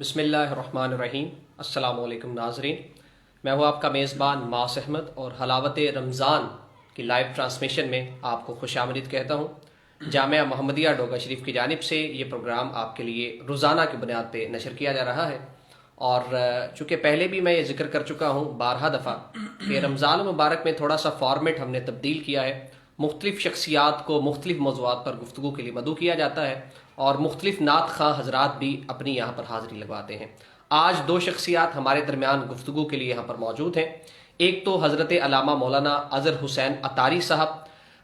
بسم اللہ الرحمن الرحیم۔ السلام علیکم ناظرین، میں ہوں آپ کا میزبان ماس احمد اور حلاوت رمضان کی لائیو ٹرانسمیشن میں آپ کو خوش آمدید کہتا ہوں۔ جامعہ محمدیہ ڈوگا شریف کی جانب سے یہ پروگرام آپ کے لیے روزانہ کی بنیاد پہ نشر کیا جا رہا ہے، اور چونکہ پہلے بھی میں یہ ذکر کر چکا ہوں بارہا دفعہ کہ رمضان المبارک میں تھوڑا سا فارمیٹ ہم نے تبدیل کیا ہے۔ مختلف شخصیات کو مختلف موضوعات پر گفتگو کے لیے مدعو کیا جاتا ہے، اور مختلف نعت خواں حضرات بھی اپنی یہاں پر حاضری لگواتے ہیں۔ آج دو شخصیات ہمارے درمیان گفتگو کے لیے یہاں پر موجود ہیں۔ ایک تو حضرت علامہ مولانا اظہر حسین عطاری صاحب،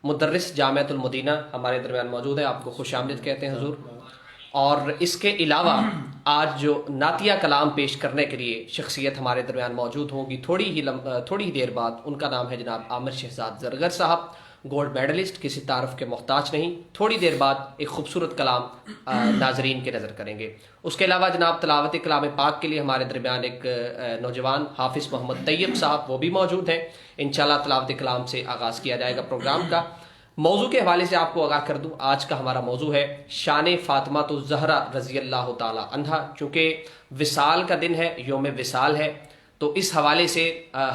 مدرس جامعۃ المدینہ، ہمارے درمیان موجود ہیں۔ آپ کو خوش آمدید کہتے ہیں حضور۔ اور اس کے علاوہ آج جو نعتیہ کلام پیش کرنے کے لیے شخصیت ہمارے درمیان موجود ہوں گی تھوڑی ہی دیر بعد، ان کا نام ہے جناب عامر شہزاد زرگر صاحب، گولڈ میڈلسٹ، کسی تعارف کے محتاج نہیں۔ تھوڑی دیر بعد ایک خوبصورت کلام ناظرین کے نظر کریں گے۔ اس کے علاوہ جناب تلاوت کلام پاک کے لیے ہمارے درمیان ایک نوجوان حافظ محمد طیب صاحب، وہ بھی موجود ہیں۔ انشاءاللہ تلاوت کلام سے آغاز کیا جائے گا پروگرام کا۔ موضوع کے حوالے سے آپ کو آگاہ کر دوں، آج کا ہمارا موضوع ہے شان فاطمہ الزہرا رضی اللہ تعالی عنہا۔ چونکہ وصال کا دن ہے، یوم وصال ہے، تو اس حوالے سے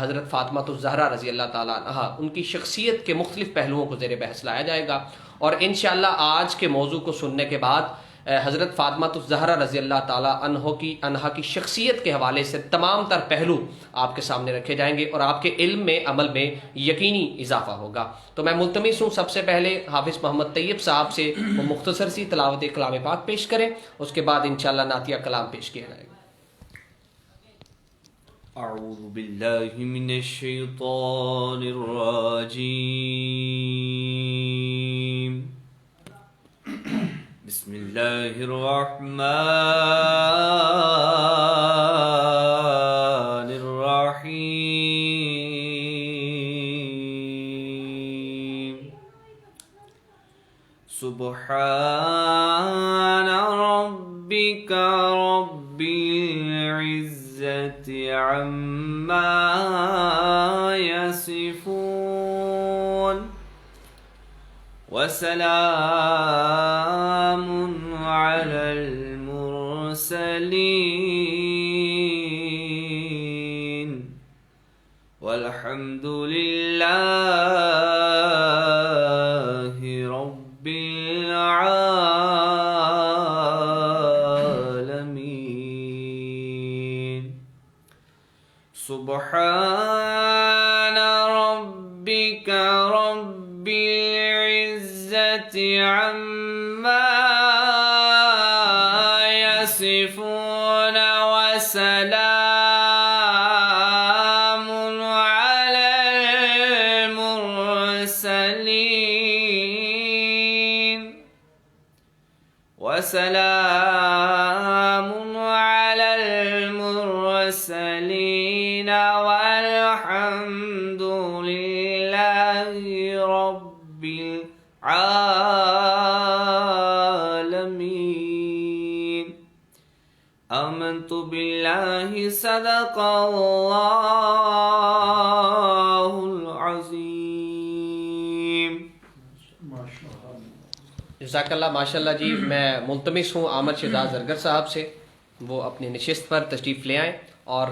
حضرت فاطمہ الزہرا رضی اللہ تعالی عنہا، ان کی شخصیت کے مختلف پہلوؤں کو زیر بحث لایا جائے گا۔ اور انشاءاللہ آج کے موضوع کو سننے کے بعد حضرت فاطمہ الزہرا رضی اللہ تعالی عنہا کی شخصیت کے حوالے سے تمام تر پہلو آپ کے سامنے رکھے جائیں گے، اور آپ کے علم میں، عمل میں یقینی اضافہ ہوگا۔ تو میں ملتمس ہوں سب سے پہلے حافظ محمد طیب صاحب سے وہ مختصر سی تلاوت کلام پاک پیش کریں، اس کے بعد انشاءاللہ نعتیہ کلام پیش کیا جائے گا۔ اعوذ باللہ من الشیطان الرجیم، بسم اللہ الرحمن الرحیم۔ سبحان ربک رب العزة عما يصفون وسلام على المرسلين والحمد لله رب العالمين۔ سبحان ربك رب العزة عما يصفون وسلام على المرسلين والحمد لله رب العالمين۔ آمنت بالله صدق الله العظيم۔ جزاک اللہ، ماشاء اللہ جی۔ میں ملتمس ہوں عامر شہزاد زرگر صاحب سے وہ اپنی نشست پر تشریف لے آئیں، اور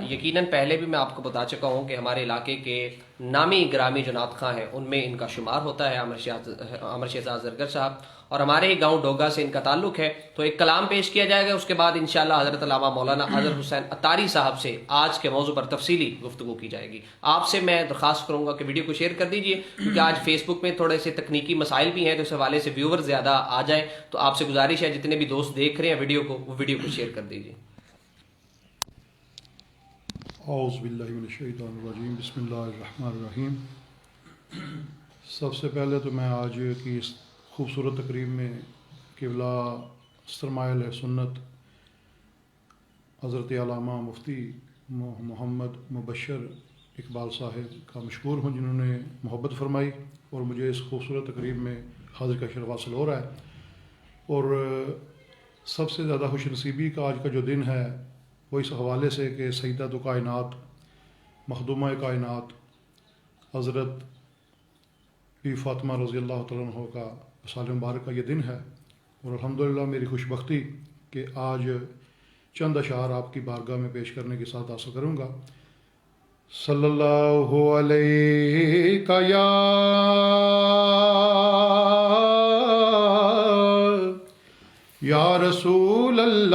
یقیناً پہلے بھی میں آپ کو بتا چکا ہوں کہ ہمارے علاقے کے نامی گرامی جو نعت خواں ہیں ان میں ان کا شمار ہوتا ہے عامر شہزاد زرگر صاحب، اور ہمارے ہی گاؤں ڈوگا سے ان کا تعلق ہے۔ تو ایک کلام پیش کیا جائے گا، اس کے بعد انشاءاللہ حضرت علامہ مولانا اظہر حسین عطاری صاحب سے آج کے موضوع پر تفصیلی گفتگو کی جائے گی۔ آپ سے میں درخواست کروں گا کہ ویڈیو کو شیئر کر دیجئے، کیونکہ آج فیس بک میں تھوڑے سے تکنیکی مسائل بھی ہیں، تو اس حوالے سے ویور زیادہ آ جائیں۔ تو آپ سے گزارش ہے جتنے بھی دوست دیکھ رہے ہیں ویڈیو کو، وہ ویڈیو کو شیئر کر دیجیے۔ اعوذ باللہ من الشیطان الرجیم، بسم اللہ الرحمن الرحیم۔ سب سے پہلے تو میں آج کی اس خوبصورت تقریب میں قبلہ سرمایہ سنت حضرت علامہ مفتی محمد مبشر اقبال صاحب کا مشکور ہوں، جنہوں نے محبت فرمائی اور مجھے اس خوبصورت تقریب میں حاضر کا شرف حاصل ہو رہا ہے۔ اور سب سے زیادہ خوش نصیبی کا آج کا جو دن ہے وہ اس حوالے سے کہ سیدہ تو کائنات، مخدومہ کائنات حضرت بی فاطمہ رضی اللہ تعالیٰ عنہ کا وصال مبارک کا یہ دن ہے، اور الحمدللہ میری خوش بختی کہ آج چند اشعار آپ کی بارگاہ میں پیش کرنے کے ساتھ حاصل کروں گا۔ صلی اللہ علیہ یا رسول اللہ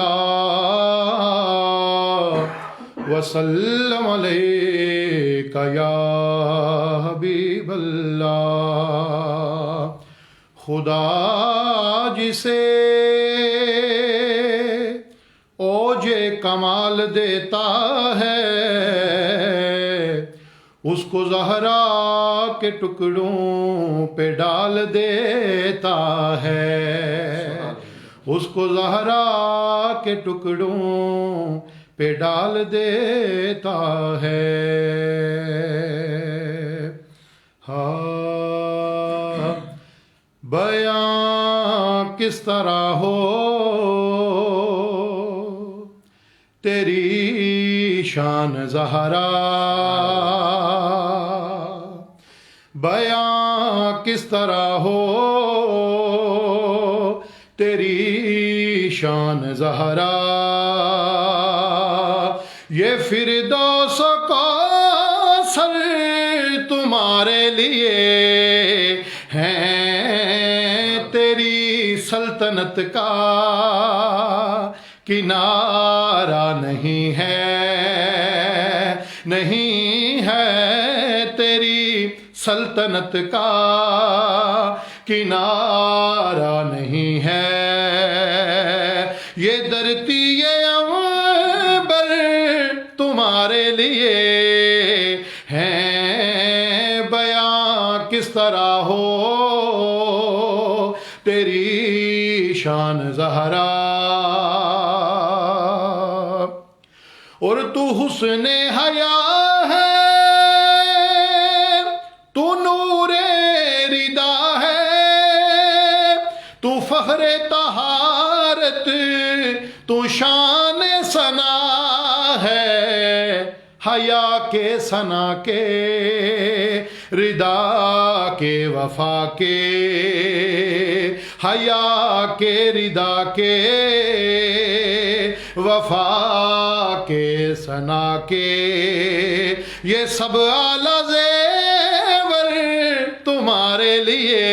وسلم علیک یا حبیب اللہ۔ خدا جسے اوج کمال دیتا ہے اس کو زہرا کے ٹکڑوں پہ ڈال دیتا ہے، اس کو زہرا کے ٹکڑوں پہ ڈال دیتا ہے۔ ہاں بیان کس طرح ہو تیری شان زہرا، بیان کس طرح ہو تیری شان زہرا۔ یہ فردوس کا سر تمہارے لیے ہیں، تیری سلطنت کا کنارہ نہیں ہے، نہیں ہے تیری سلطنت کا کنارہ نہیں ہے۔ یہ دھرتی یہ عنبر تمہارے لیے ہیں، بیان کس طرح ہو تیری شان زہرا۔ اور تو حسن حیا ہے، تو نور ردا ہے، تو فخر طہارت، تو شان ثنا ہے، حیا کے ثنا کے ردا کے وفا کے، حیا کے ردا کے وفا کے ثنا کے، یہ سب اعلیٰ زیور تمہارے لیے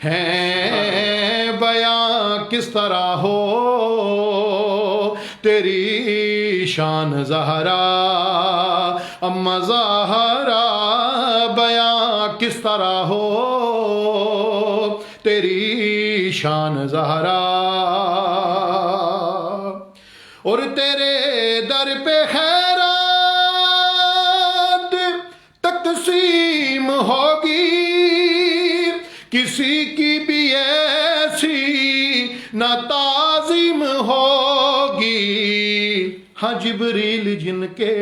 ہیں، بیان کس طرح ہو تیری شان زہرا۔ اما زہرا بیان کس طرح ہو تیری شان زہرا۔ اور تیرے در پہ خیرات تقسیم ہوگی، کسی کی بھی ایسی نہ تعظیم ہوگی۔ ہاں جبریل جن کے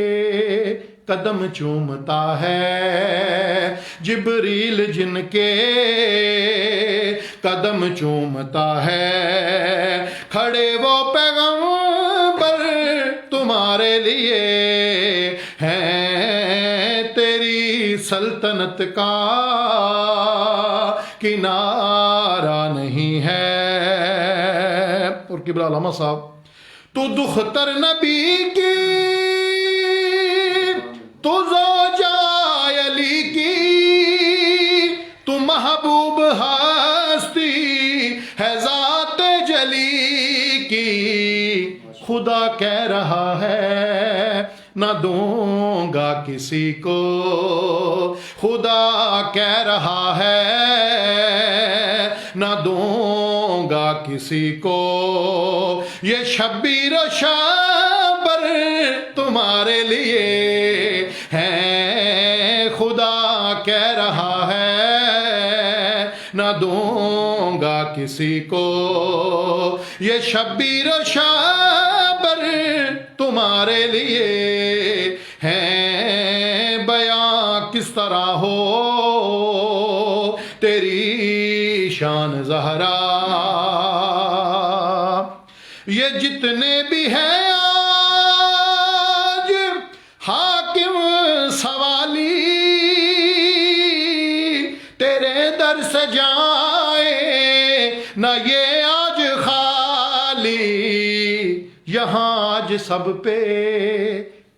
قدم چومتا ہے، جبریل جن کے قدم چومتا ہے، کھڑے وہ پیغمبر تمہارے لیے ہیں، تیری سلطنت کا کنارہ نہیں ہے۔ اور کبلا علامہ صاحب، تو دختر نبی کی، تو زوجہ علی کی، تو محبوب ہستی ہے ذات جلی کی۔ خدا کہہ رہا ہے نہ دوں گا کسی کو، خدا کہہ رہا ہے نہ دوں گا کسی کو، یہ شبیر و شابر تمہارے لیے ہیں، خدا کہہ رہا ہے نہ دوں گا کسی کو، یہ شبیر و شابر تمہارے لیے ہیں، بیان کس طرح ہو تیری شان زہرا۔ یہ جتنے بھی ہیں آج حاکم سوالی، تیرے در سے جائیں نہ یہ آج خالی، یہاں آج سب پہ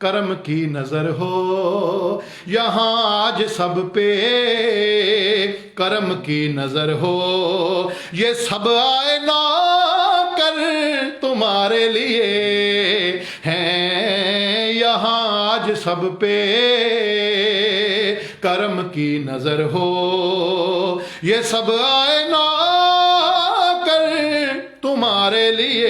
کرم کی نظر ہو، یہاں آج سب پہ کرم کی نظر ہو، یہ سب آئے نا کر تمہارے لیے ہیں، یہاں آج سب پہ کرم کی نظر ہو، یہ سب آئے نا کر تمہارے لیے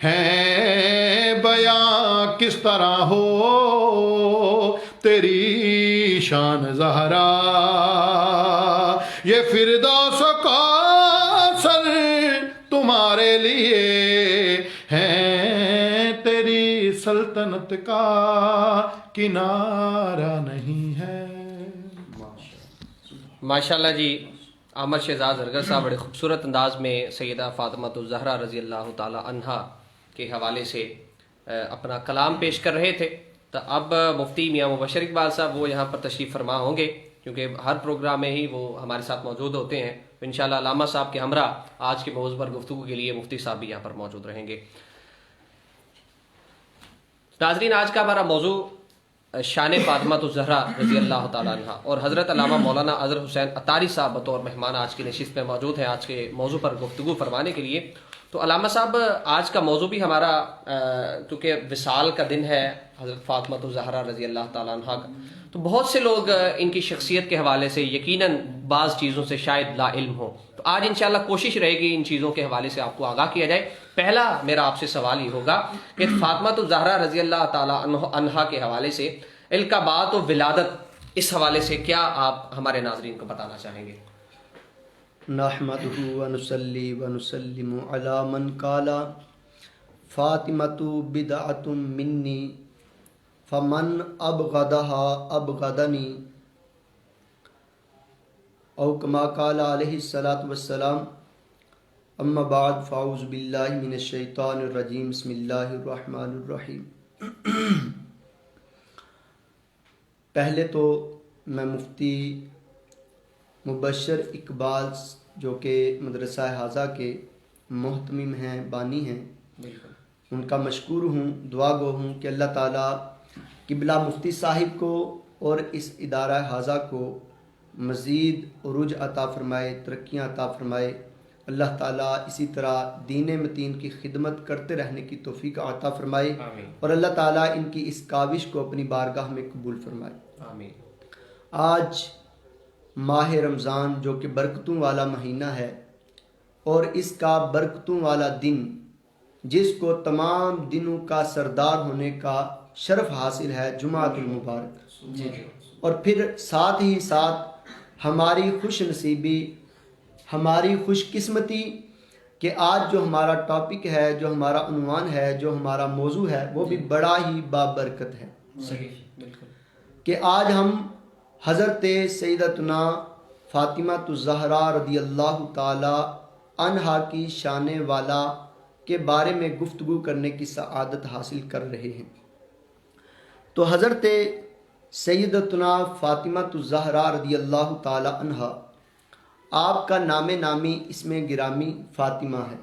ہیں، بیاں کس طرح ہو تیری شان زہرا، یہ فردوس کا سر تمہارے لیے ہیں، تیری سلطنت کا کنارہ نہیں ہے۔ ماشاءاللہ جی، عامر شہزاد زرگر صاحب بڑے خوبصورت انداز میں سیدہ فاطمہ الزہرا رضی اللہ تعالی عنہا کے حوالے سے اپنا کلام پیش کر رہے تھے۔ تو اب مفتی میاں مبشر اقبال صاحب وہ یہاں پر تشریف فرما ہوں گے، کیونکہ ہر پروگرام میں ہی وہ ہمارے ساتھ موجود ہوتے ہیں۔ انشاءاللہ علامہ صاحب کے ہمراہ آج کے موضوع پر گفتگو کے لیے مفتی صاحب بھی یہاں پر موجود رہیں گے۔ ناظرین، آج کا ہمارا موضوع شان فاطمہ الزہرا رضی اللہ تعالیٰ عنہ، اور حضرت علامہ مولانا اظہر حسین عطاری صاحب بطور مہمان آج کی نشست میں موجود ہیں آج کے موضوع پر گفتگو فرمانے کے لیے۔ تو علامہ صاحب، آج کا موضوع بھی ہمارا کیونکہ وصال کا دن ہے حضرت فاطمہ الزہرا رضی اللہ تعالیٰ عنہ کا، تو بہت سے لوگ ان کی شخصیت کے حوالے سے یقیناً بعض چیزوں سے شاید لا علم ہو، تو آج انشاءاللہ کوشش رہے گی ان چیزوں کے حوالے سے آپ کو آگاہ کیا جائے۔ پہلا میرا آپ سے سوال یہ ہوگا کہ فاطمہ الزہرا رضی اللہ تعالیٰ عنہا کے حوالے سے القابات و ولادت، اس حوالے سے کیا آپ ہمارے ناظرین کو بتانا چاہیں گے؟ نحمدہ ونصلی ونسلم علی من قال فاطمۃ بدعۃ منی فمن ابغضها ابغضنی، او کما قال علیہ الصلاۃ والسلام۔ اما بعد فاعوذ باللہ من الشیطان الرجیم، بسم اللہ الرحمن الرحیم۔ پہلے تو میں مفتی مبشر اقبال جو کہ مدرسہ حاضہ کے محتمم ہیں، بانی ہیں، ان کا مشکور ہوں، دعا گو ہوں کہ اللہ تعالیٰ قبلہ مفتی صاحب کو اور اس ادارہ حاضہ کو مزید عروج عطا فرمائے، ترقیاں عطا فرمائے۔ اللہ تعالیٰ اسی طرح دین متین کی خدمت کرتے رہنے کی توفیق عطا فرمائے، اور اللہ تعالیٰ ان کی اس کاوش کو اپنی بارگاہ میں قبول فرمائے۔ آمین۔ آج ماہ رمضان جو کہ برکتوں والا مہینہ ہے، اور اس کا برکتوں والا دن جس کو تمام دنوں کا سردار ہونے کا شرف حاصل ہے، جمعۃ المبارک، اور پھر ساتھ ہی ساتھ ہماری خوش نصیبی، ہماری خوش قسمتی کہ آج جو ہمارا ٹاپک ہے، جو ہمارا عنوان ہے، جو ہمارا موضوع ہے، وہ بھی بڑا ہی بابرکت ہے۔ صحیح، بالکل، کہ آج ہم حضرت سیدتنا فاطمہ الزہرا رضی اللہ تعالی عنہا کی شان والا کے بارے میں گفتگو کرنے کی سعادت حاصل کر رہے ہیں۔ تو حضرت سیدتنا فاطمہ الزہرا رضی اللہ تعالی عنہا، آپ کا نام نامی اسم گرامی فاطمہ ہے،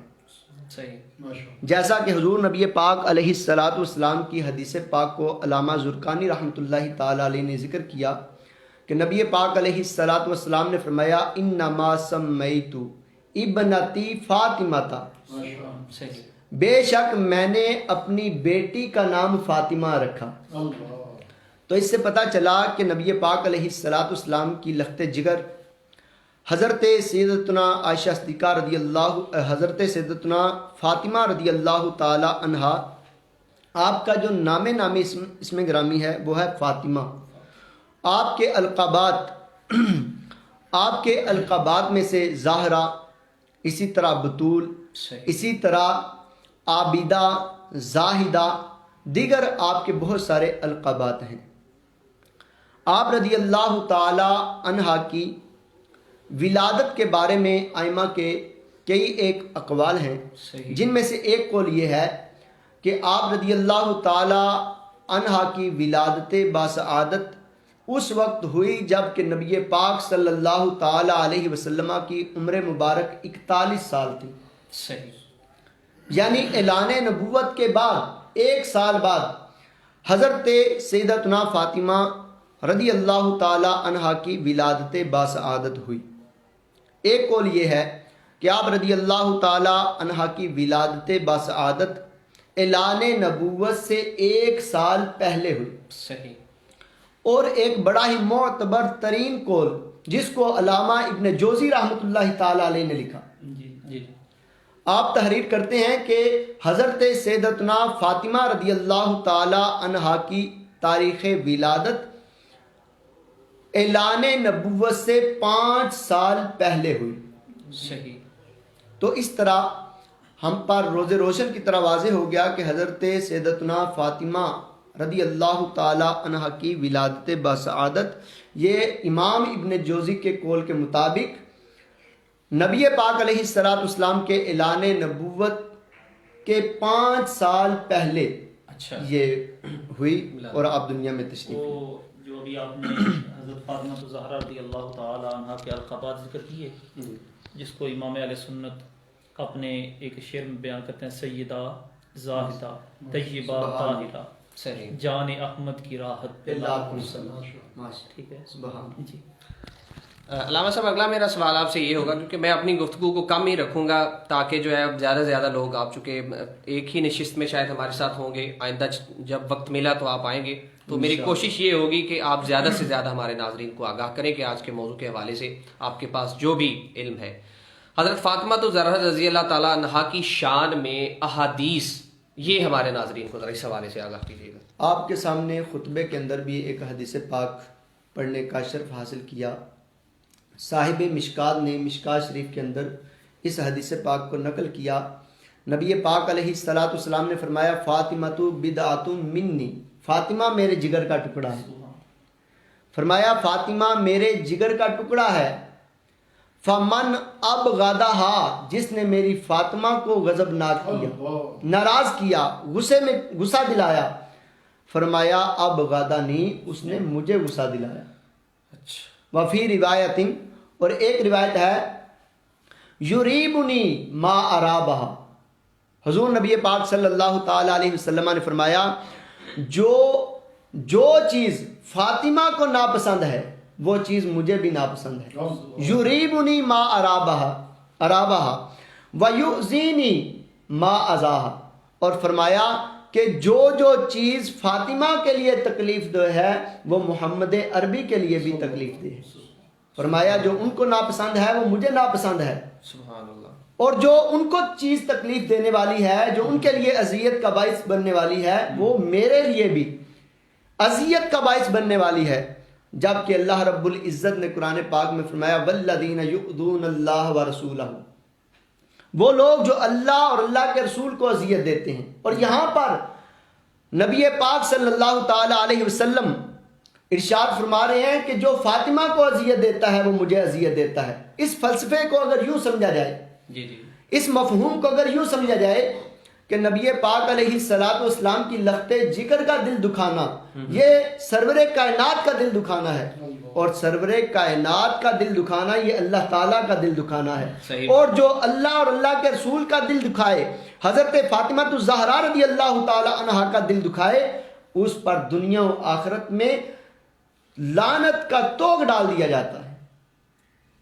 صحیح، جیسا کہ حضور نبی پاک علیہ الصلاۃ والسلام کی حدیث پاک کو علامہ زرقانی رحمۃ اللہ تعالی علیہ نے ذکر کیا کہ نبی پاک علیہ الصلاۃ والسلام نے فرمایا انما سمیت ابنتی فاطمہ، صحیح، بے شک میں نے اپنی بیٹی کا نام فاطمہ رکھا۔ تو اس سے پتہ چلا کہ نبی پاک علیہ الصلاۃ والسلام کی لخت جگر حضرت سیدتنا عائشہ صدیقہ رضی اللہ، حضرت سیدتنا فاطمہ رضی اللہ تعالی عنہا، آپ کا جو نام نامی اسم گرامی ہے وہ ہے فاطمہ۔ آپ کے القابات آپ کے القابات میں سے زہرا، اسی طرح بطول، اسی طرح عابدہ، زاہدہ، دیگر آپ کے بہت سارے القابات ہیں۔ آپ رضی اللہ تعالی عنہا کی ولادت کے بارے میں ائمہ کے کئی ایک اقوال ہیں، جن میں سے ایک قول یہ ہے کہ آپ رضی اللہ تعالی عنہا کی ولادت باسعادت اس وقت ہوئی جب کہ نبی پاک صلی اللہ تعالی علیہ وسلم کی عمر مبارک 41 سال تھی۔ صحیح، یعنی اعلان نبوت کے بعد 1 سال بعد حضرت سیدتنا فاطمہ رضی اللہ تعالی عنہا کی ولادت باسعادت ہوئی۔ ایک قول یہ ہے کہ آپ رضی اللہ تعالی عنہا کی ولادت باسعادت اعلان نبوت سے 1 سال پہلے ہوئی۔ صحیح۔ اور ایک بڑا ہی معتبر ترین قول جس کو علامہ ابن جوزی رحمۃ اللہ تعالی علیہ نے لکھا، آپ تحریر کرتے ہیں کہ حضرت سیدتنا فاطمہ رضی اللہ تعالی عنہا کی تاریخ ولادت اعلان نبوت سے 5 سال پہلے ہوئی۔ صحیح۔ تو اس طرح ہم پر روز روشن کی طرح واضح ہو گیا کہ حضرت سیدتنا فاطمہ رضی اللہ تعالی عنہا کی ولادت باسعادت یہ امام ابن جوزی کے قول کے مطابق نبی پاک علیہ الصلوۃ والسلام کے اعلان نبوت کے 5 سال پہلے اچھا یہ ہوئی اور آپ دنیا میں تشریف لائے۔ وہ جو ابھی آپ نے حضرت فاطمہ الزہرا رضی اللہ تعالی عنہا کے القابات ذکر کیے، جس کو امام اہل سنت اپنے ایک شعر میں بیان کرتے ہیں، سیدہ زاہدہ طیبہ طاہرہ صحیح۔ جان احمد کی راحت پہ لاکھوں سلام۔ ٹھیک ہے، سبحان جی۔ علامہ صاحب اگلا میرا سوال آپ سے یہ ہوگا، کیونکہ میں اپنی گفتگو کو کم ہی رکھوں گا تاکہ جو ہے اب زیادہ سے زیادہ لوگ، آپ چونکہ ایک ہی نشست میں شاید ہمارے ساتھ ہوں گے، آئندہ جب وقت ملا تو آپ آئیں گے، تو میری کوشش یہ ہوگی کہ آپ زیادہ سے زیادہ ہمارے ناظرین کو آگاہ کریں کہ آج کے موضوع کے حوالے سے آپ کے پاس جو بھی علم ہے۔ حضرت فاطمہ الزہرا رضی اللہ تعالیٰ عنہا کی شان میں احادیث، یہ ہمارے ناظرین کو ذرا اس حوالے سے آگاہ کیجیے گا۔ آپ کے سامنے خطبے کے اندر بھی ایک حدیث پاک پڑھنے کا شرف حاصل کیا۔ صاحب مشکات نے مشکات شریف کے اندر اس حدیث پاک کو نقل کیا۔ نبی پاک علیہ الصلوۃ والسلام نے فرمایا، فاطمۃ بدعۃ منی، فاطمہ میرے جگر کا ٹکڑا ہے۔ فرمایا فاطمہ میرے جگر کا ٹکڑا ہے۔ فمن ابغضھا، جس نے میری فاطمہ کو غضبناک کیا، ناراض کیا، غصہ دلایا، فرمایا ابغضنی، اس نے مجھے غصہ دلایا۔ وفی روایت، اور ایک روایت ہے، یریبنی ما ارابہ، حضور نبی پاک صلی اللہ تعالی علیہ وسلم نے فرمایا جو چیز فاطمہ کو ناپسند ہے وہ چیز مجھے بھی ناپسند ہے۔ یریبنی ما ارابہ ویؤذینی ما اذاہا، اور فرمایا کہ جو چیز فاطمہ کے لیے تکلیف دہ ہے وہ محمد عربی کے لیے بھی تکلیف دہ ہے۔ فرمایا جو ان کو ناپسند ہے وہ مجھے ناپسند ہے، سبحان اللہ۔ اور جو ان کو چیز تکلیف دینے والی ہے، جو ان کے لیے اذیت کا باعث بننے والی ہے، وہ میرے لیے بھی اذیت کا باعث بننے والی ہے۔ جبکہ اللہ رب العزت نے قرآن پاک میں فرمایا، والذین یؤذون اللہ ورسولہ، وہ لوگ جو اللہ اور اللہ کے رسول کو اذیت دیتے ہیں۔ اور یہاں پر نبی پاک صلی اللہ تعالی علیہ وسلم ارشاد فرما رہے ہیں کہ جو فاطمہ کو اذیت دیتا ہے وہ مجھے اذیت دیتا ہے۔ اس فلسفے کو اگر یوں سمجھا جائے، جی جی، اس مفہوم کو اگر یوں سمجھا جائے کہ نبی پاک علیہ الصلوۃ والسلام کی لخت جگر کا دل دکھانا یہ سرور کائنات کا دل دکھانا ہے، اور سرور کائنات کا دل دکھانا یہ اللہ تعالیٰ کا دل دکھانا ہے۔ صحیح۔ اور جو اللہ اور اللہ کے رسول کا دل دکھائے، حضرت فاطمہ الزہرا رضی اللہ تعالی عنہا کا دل دکھائے، اس پر دنیا و آخرت میں لعنت کا توغ ڈال دیا جاتا ہے۔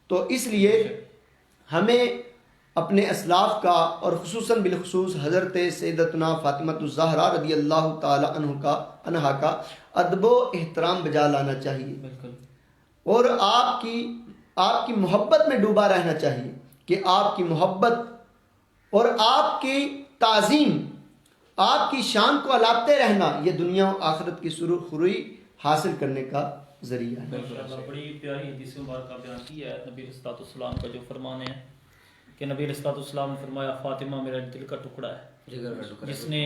تو اس لیے ہمیں اپنے اسلاف کا اور خصوصاً بالخصوص حضرت سیدتنا فاطمہ الزہرا رضی اللہ تعالی عنہا کا ادب و احترام بجا لانا چاہیے، بالکل، اور آپ کی محبت میں ڈوبا رہنا چاہیے کہ آپ کی محبت اور آپ کی تعظیم، آپ کی شان کو الاپتے رہنا، یہ دنیا و آخرت کی سرور خروئی حاصل کرنے کا ذریعہ ہے۔ ماشاءاللہ، بڑی پیاری حدیث مبارکہ بیان کی ہے نبی علیہ الصلوۃ والسلام کا جو فرمان ہے کہ نبی علیہ الصلوۃ والسلام نے فرمایا، فاطمہ میرا دل کا ٹکڑا ہے، جگر کا ٹکڑا، جس نے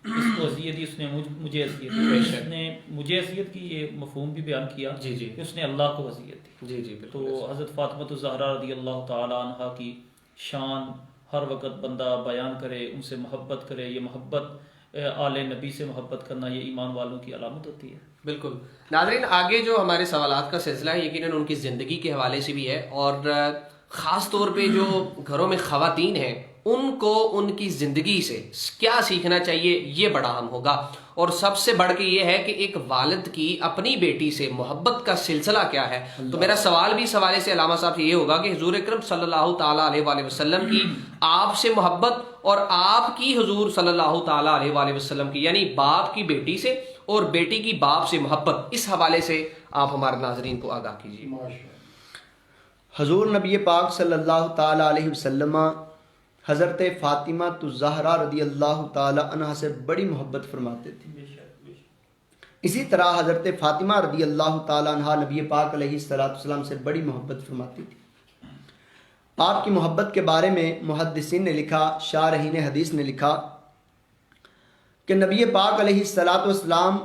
اس کو اذیت دی اس نے مجھے اذیت دی، جس نے مجھے اذیت کی، یہ مفہوم بھی بیان کیا جی جی کہ اس نے اللہ کو اذیت دی۔ جی جی، بالکل۔ تو حضرت فاطمہ الزہرا رضی اللہ تعالی عنہا کی شان ہر وقت بندہ بیان کرے، ان سے محبت کرے، یہ محبت آل نبی سے محبت کرنا یہ ایمان والوں کی علامت ہوتی ہے۔ بالکل۔ ناظرین، آگے جو ہمارے سوالات کا سلسلہ ہے یقیناً ان کی زندگی کے حوالے سے بھی ہے، اور خاص طور پہ جو گھروں میں خواتین ہیں ان کو ان کی زندگی سے کیا سیکھنا چاہیے، یہ بڑا اہم ہوگا۔ اور سب سے بڑھ کے یہ ہے کہ ایک والد کی اپنی بیٹی سے محبت کا سلسلہ کیا ہے۔ تو میرا سوال بھی اس حوالے سے علامہ صاحب سے یہ ہوگا کہ حضور اکرم صلی اللہ تعالیٰ علیہ وآلہ وسلم کی آپ سے محبت اور آپ کی حضور صلی اللہ تعالیٰ علیہ وآلہ وسلم کی، یعنی باپ کی بیٹی سے اور بیٹی کی باپ سے محبت، اس حوالے سے آپ ہمارے ناظرین کو آگاہ کیجیے۔ حضور نبی پاک صلی اللہ تعالیٰ علیہ وسلم حضرت فاطمہ الزہرا رضی اللہ تعالیٰ عنہ سے بڑی محبت فرماتے تھے۔ اسی طرح حضرت فاطمہ رضی اللہ تعالیٰ عنہ نبی پاک علیہ السلام سے بڑی محبت فرماتی تھی۔ آپ کی محبت کے بارے میں محدثین نے لکھا، شارحین حدیث نے لکھا کہ نبی پاک علیہ السلام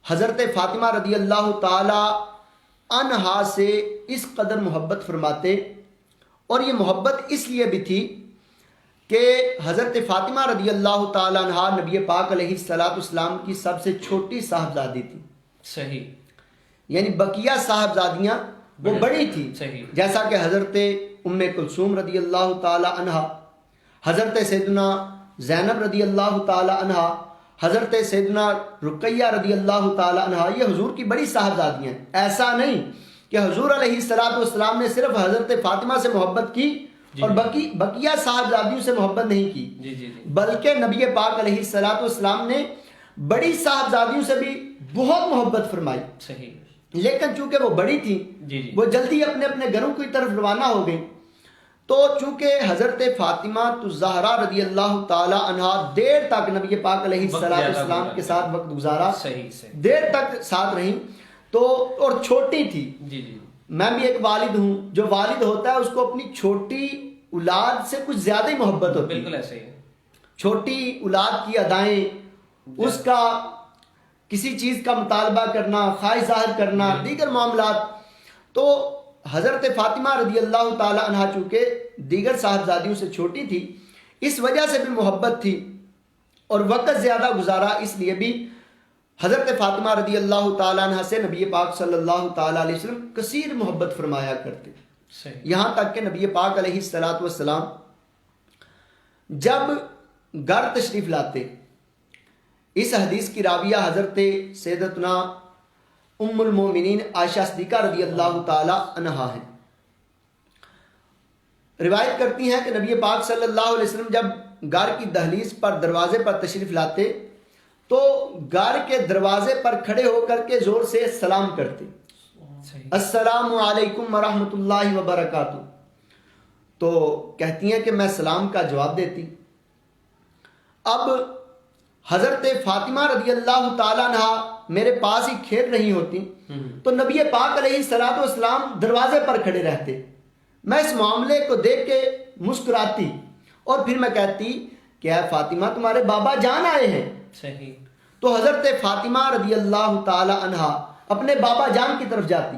حضرت فاطمہ رضی اللہ تعالیٰ عنہا سے اس قدر محبت فرماتے، اور یہ محبت اس لیے بھی تھی کہ حضرت فاطمہ رضی اللہ تعالیٰ عنہا نبی پاک علیہ السلام کی سب سے چھوٹی صاحبزادی تھی۔ صحیح، یعنی بقیہ صاحبزادیاں وہ بڑی تھی، صحیح، جیسا کہ حضرت ام کلثوم رضی اللہ تعالیٰ عنہا، حضرت سیدنا زینب رضی اللہ تعالیٰ عنہا، حضرت سیدنا رقیہ رضی اللہ تعالیٰ عنہا، یہ حضور کی بڑی صاحبزادیاں ہیں۔ ایسا نہیں کہ حضور علیہ السلام نے صرف حضرت فاطمہ سے محبت کی اور بقیہ صاحبزادیوں سے محبت نہیں کی، بلکہ نبی پاک علیہ السلام نے بڑی صاحبزادیوں سے بھی بہت محبت فرمائی۔ صحیح، لیکن چونکہ وہ بڑی تھی، وہ جلدی اپنے اپنے گھروں کی طرف روانہ ہو گئی، تو چونکہ حضرت فاطمہ الزہرا رضی اللہ تعالی عنہا دیر تک نبی پاک علیہ السلام کے ساتھ وقت گزارا، دیر تک ساتھ رہیں، تو اور چھوٹی تھی۔ میں بھی ایک والد ہوں، جو والد ہوتا ہے اس کو اپنی چھوٹی اولاد سے کچھ زیادہ ہی محبت ہوتی ہے۔ بالکل ایسے ہی، چھوٹی اولاد کی ادائیں، اس کا کسی چیز کا مطالبہ کرنا، خواہش ظاہر کرنا، دیگر معاملات، تو حضرت فاطمہ رضی اللہ تعالی عنہا چونکہ دیگر صاحبزادیوں سے چھوٹی تھی، اس وجہ سے بھی محبت تھی اور وقت زیادہ گزارا، اس لیے بھی حضرت فاطمہ رضی اللہ تعالی عنہ سے نبی پاک صلی اللہ تعالی علیہ وسلم کثیر محبت فرمایا کرتے، یہاں تک کہ نبی پاک علیہ السلام جب گھر تشریف لاتے، اس حدیث کی راویہ حضرت سیدتنا ام المومنین عائشہ صدیقہ رضی اللہ تعالی عنہا ہیں، روایت کرتی ہیں کہ نبی پاک صلی اللہ علیہ وسلم جب گھر کی دہلیز پر دروازے پر تشریف لاتے تو گھر کے دروازے پر کھڑے ہو کر کے زور سے سلام کرتے، السلام علیکم ورحمۃ اللہ وبرکاتہ۔ تو کہتی ہیں کہ میں سلام کا جواب دیتی۔ اب حضرت فاطمہ رضی اللہ تعالیٰ عنہ میرے پاس ہی کھیل رہی ہوتی، تو نبی پاک علیہ السلام دروازے پر کھڑے رہتے، میں اس معاملے کو دیکھ کے مسکراتی اور پھر میں کہتی کہ اے فاطمہ تمہارے بابا جان آئے ہیں۔ صحیح، تو حضرت فاطمہ رضی اللہ تعالی عنہا اپنے بابا جان کی طرف جاتی،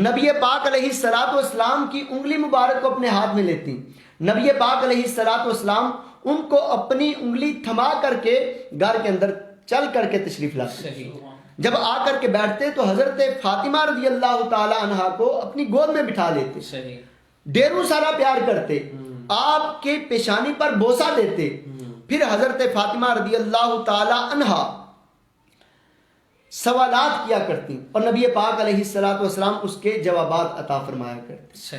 نبی پاک علیہ السلام کی انگلی مبارک کو اپنے ہاتھ میں لیتی، نبی پاک علیہ السلام ان کو اپنی انگلی تھما کر کے گھر کے اندر چل کر کے تشریف لاتے، جب آ کر کے بیٹھتے تو حضرت فاطمہ رضی اللہ تعالی عنہا کو اپنی گود میں بٹھا لیتے، ڈیروں سارا پیار کرتے، آپ کے پیشانی پر بوسہ دیتے، پھر حضرت فاطمہ رضی اللہ تعالی عنہا سوالات کیا کرتی اور نبی پاک علیہ السلام اس کے جوابات عطا فرمایا کرتے۔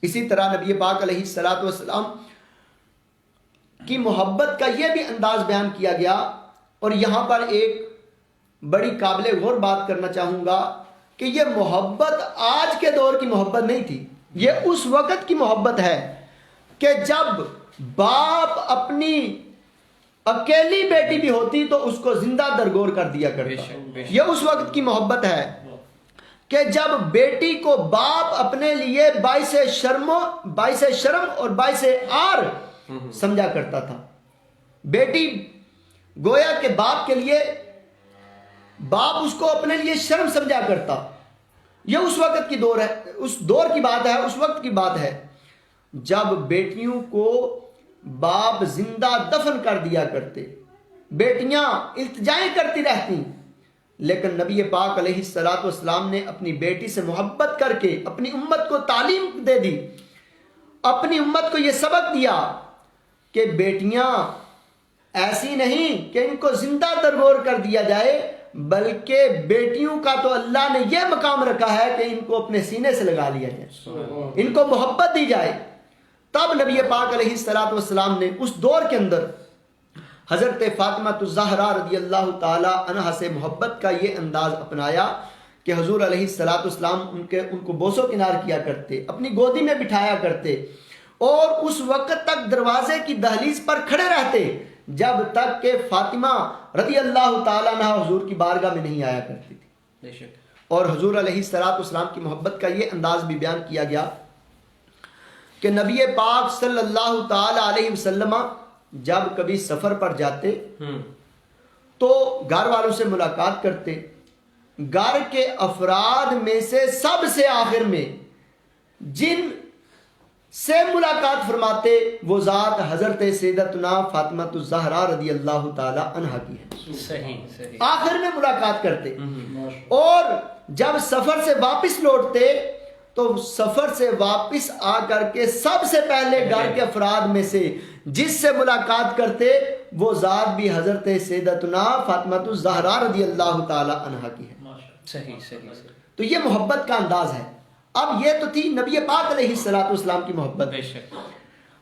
اسی طرح نبی پاک علیہ السلام کی محبت کا یہ بھی انداز بیان کیا گیا، اور یہاں پر ایک بڑی قابل غور بات کرنا چاہوں گا کہ یہ محبت آج کے دور کی محبت نہیں تھی، یہ اس وقت کی محبت ہے کہ جب باپ اپنی اکیلی بیٹی بھی ہوتی تو اس کو زندہ درگور کر دیا کرتا، یہ اس وقت کی محبت ہے کہ جب بیٹی کو باپ اپنے لیے باعث شرم اور باعث عار سمجھا کرتا تھا، بیٹی گویا کہ باپ کے لیے باپ اس کو اپنے لیے شرم سمجھا کرتا، یہ اس وقت کی دور ہے، اس دور کی بات ہے، اس وقت کی بات ہے جب بیٹیوں کو باپ زندہ دفن کر دیا کرتے، بیٹیاں التجائیں کرتی رہتی، لیکن نبی پاک علیہ السلام نے اپنی بیٹی سے محبت کر کے اپنی امت کو تعلیم دے دی اپنی امت کو یہ سبق دیا کہ بیٹیاں ایسی نہیں کہ ان کو زندہ درگور کر دیا جائے، بلکہ بیٹیوں کا تو اللہ نے یہ مقام رکھا ہے کہ ان کو اپنے سینے سے لگا لیا جائے، ان کو محبت دی جائے۔ تب نبی پاک علیہ الصلوۃ والسلام نے اس دور کے اندر حضرت فاطمہ الزہرا رضی اللہ تعالی عنہا سے محبت کا یہ انداز اپنایا کہ حضور علیہ الصلوۃ والسلام ان کو بوسو کنار کیا کرتے، اپنی گودی میں بٹھایا کرتے، اور اس وقت تک دروازے کی دہلیز پر کھڑے رہتے جب تک کہ فاطمہ رضی اللہ تعالیٰ عنہ حضور کی بارگاہ میں نہیں آیا کرتی تھی۔ اور حضور علیہ الصلوۃ والسلام کی محبت کا یہ انداز بھی بیان کیا گیا کہ نبی پاک صلی اللہ تعالی علیہ وسلم جب کبھی سفر پر جاتے تو گھر والوں سے ملاقات کرتے، گھر کے افراد میں سے سب سے آخر میں جن سے ملاقات فرماتے وہ ذات حضرت سیدتنا فاطمہ الزہرا رضی اللہ تعالی عنہا کی ہے۔ صحیح آخر میں ملاقات کرتے، اور جب سفر سے واپس لوٹتے تو سفر سے واپس آ کر کے سب سے پہلے گھر کے افراد میں سے جس سے ملاقات کرتے وہ ذات بھی حضرت سیدتنا فاطمہ الزہرا رضی اللہ تعالی عنہا کی ہے۔ صحیح تو یہ محبت کا انداز ہے۔ اب یہ تو تھی نبی پاک علیہ الصلوۃ والسلام کی محبت۔ بے شک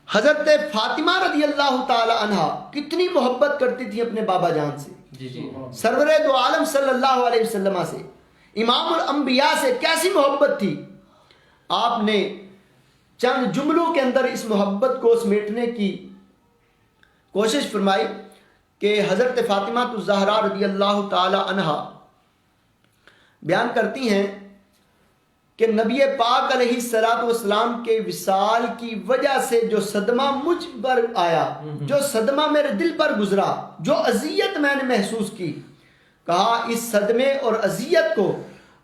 حضرت فاطمہ رضی اللہ تعالی عنہا کتنی محبت کرتی تھی اپنے بابا جان سے، جی سرور دو عالم صلی اللہ علیہ وسلم سے، امام الانبیاء سے کیسی محبت تھی۔ آپ نے چند جملوں کے اندر اس محبت کو سمیٹنے کی کوشش فرمائی کہ حضرت فاطمہ الزہرا رضی اللہ تعالی عنہا بیان کرتی ہیں کہ نبی پاک علیہ الصلوۃ والسلام کے وصال کی وجہ سے جو صدمہ مجھ پر آیا، جو صدمہ میرے دل پر گزرا، جو اذیت میں نے محسوس کی، کہا اس صدمے اور اذیت کو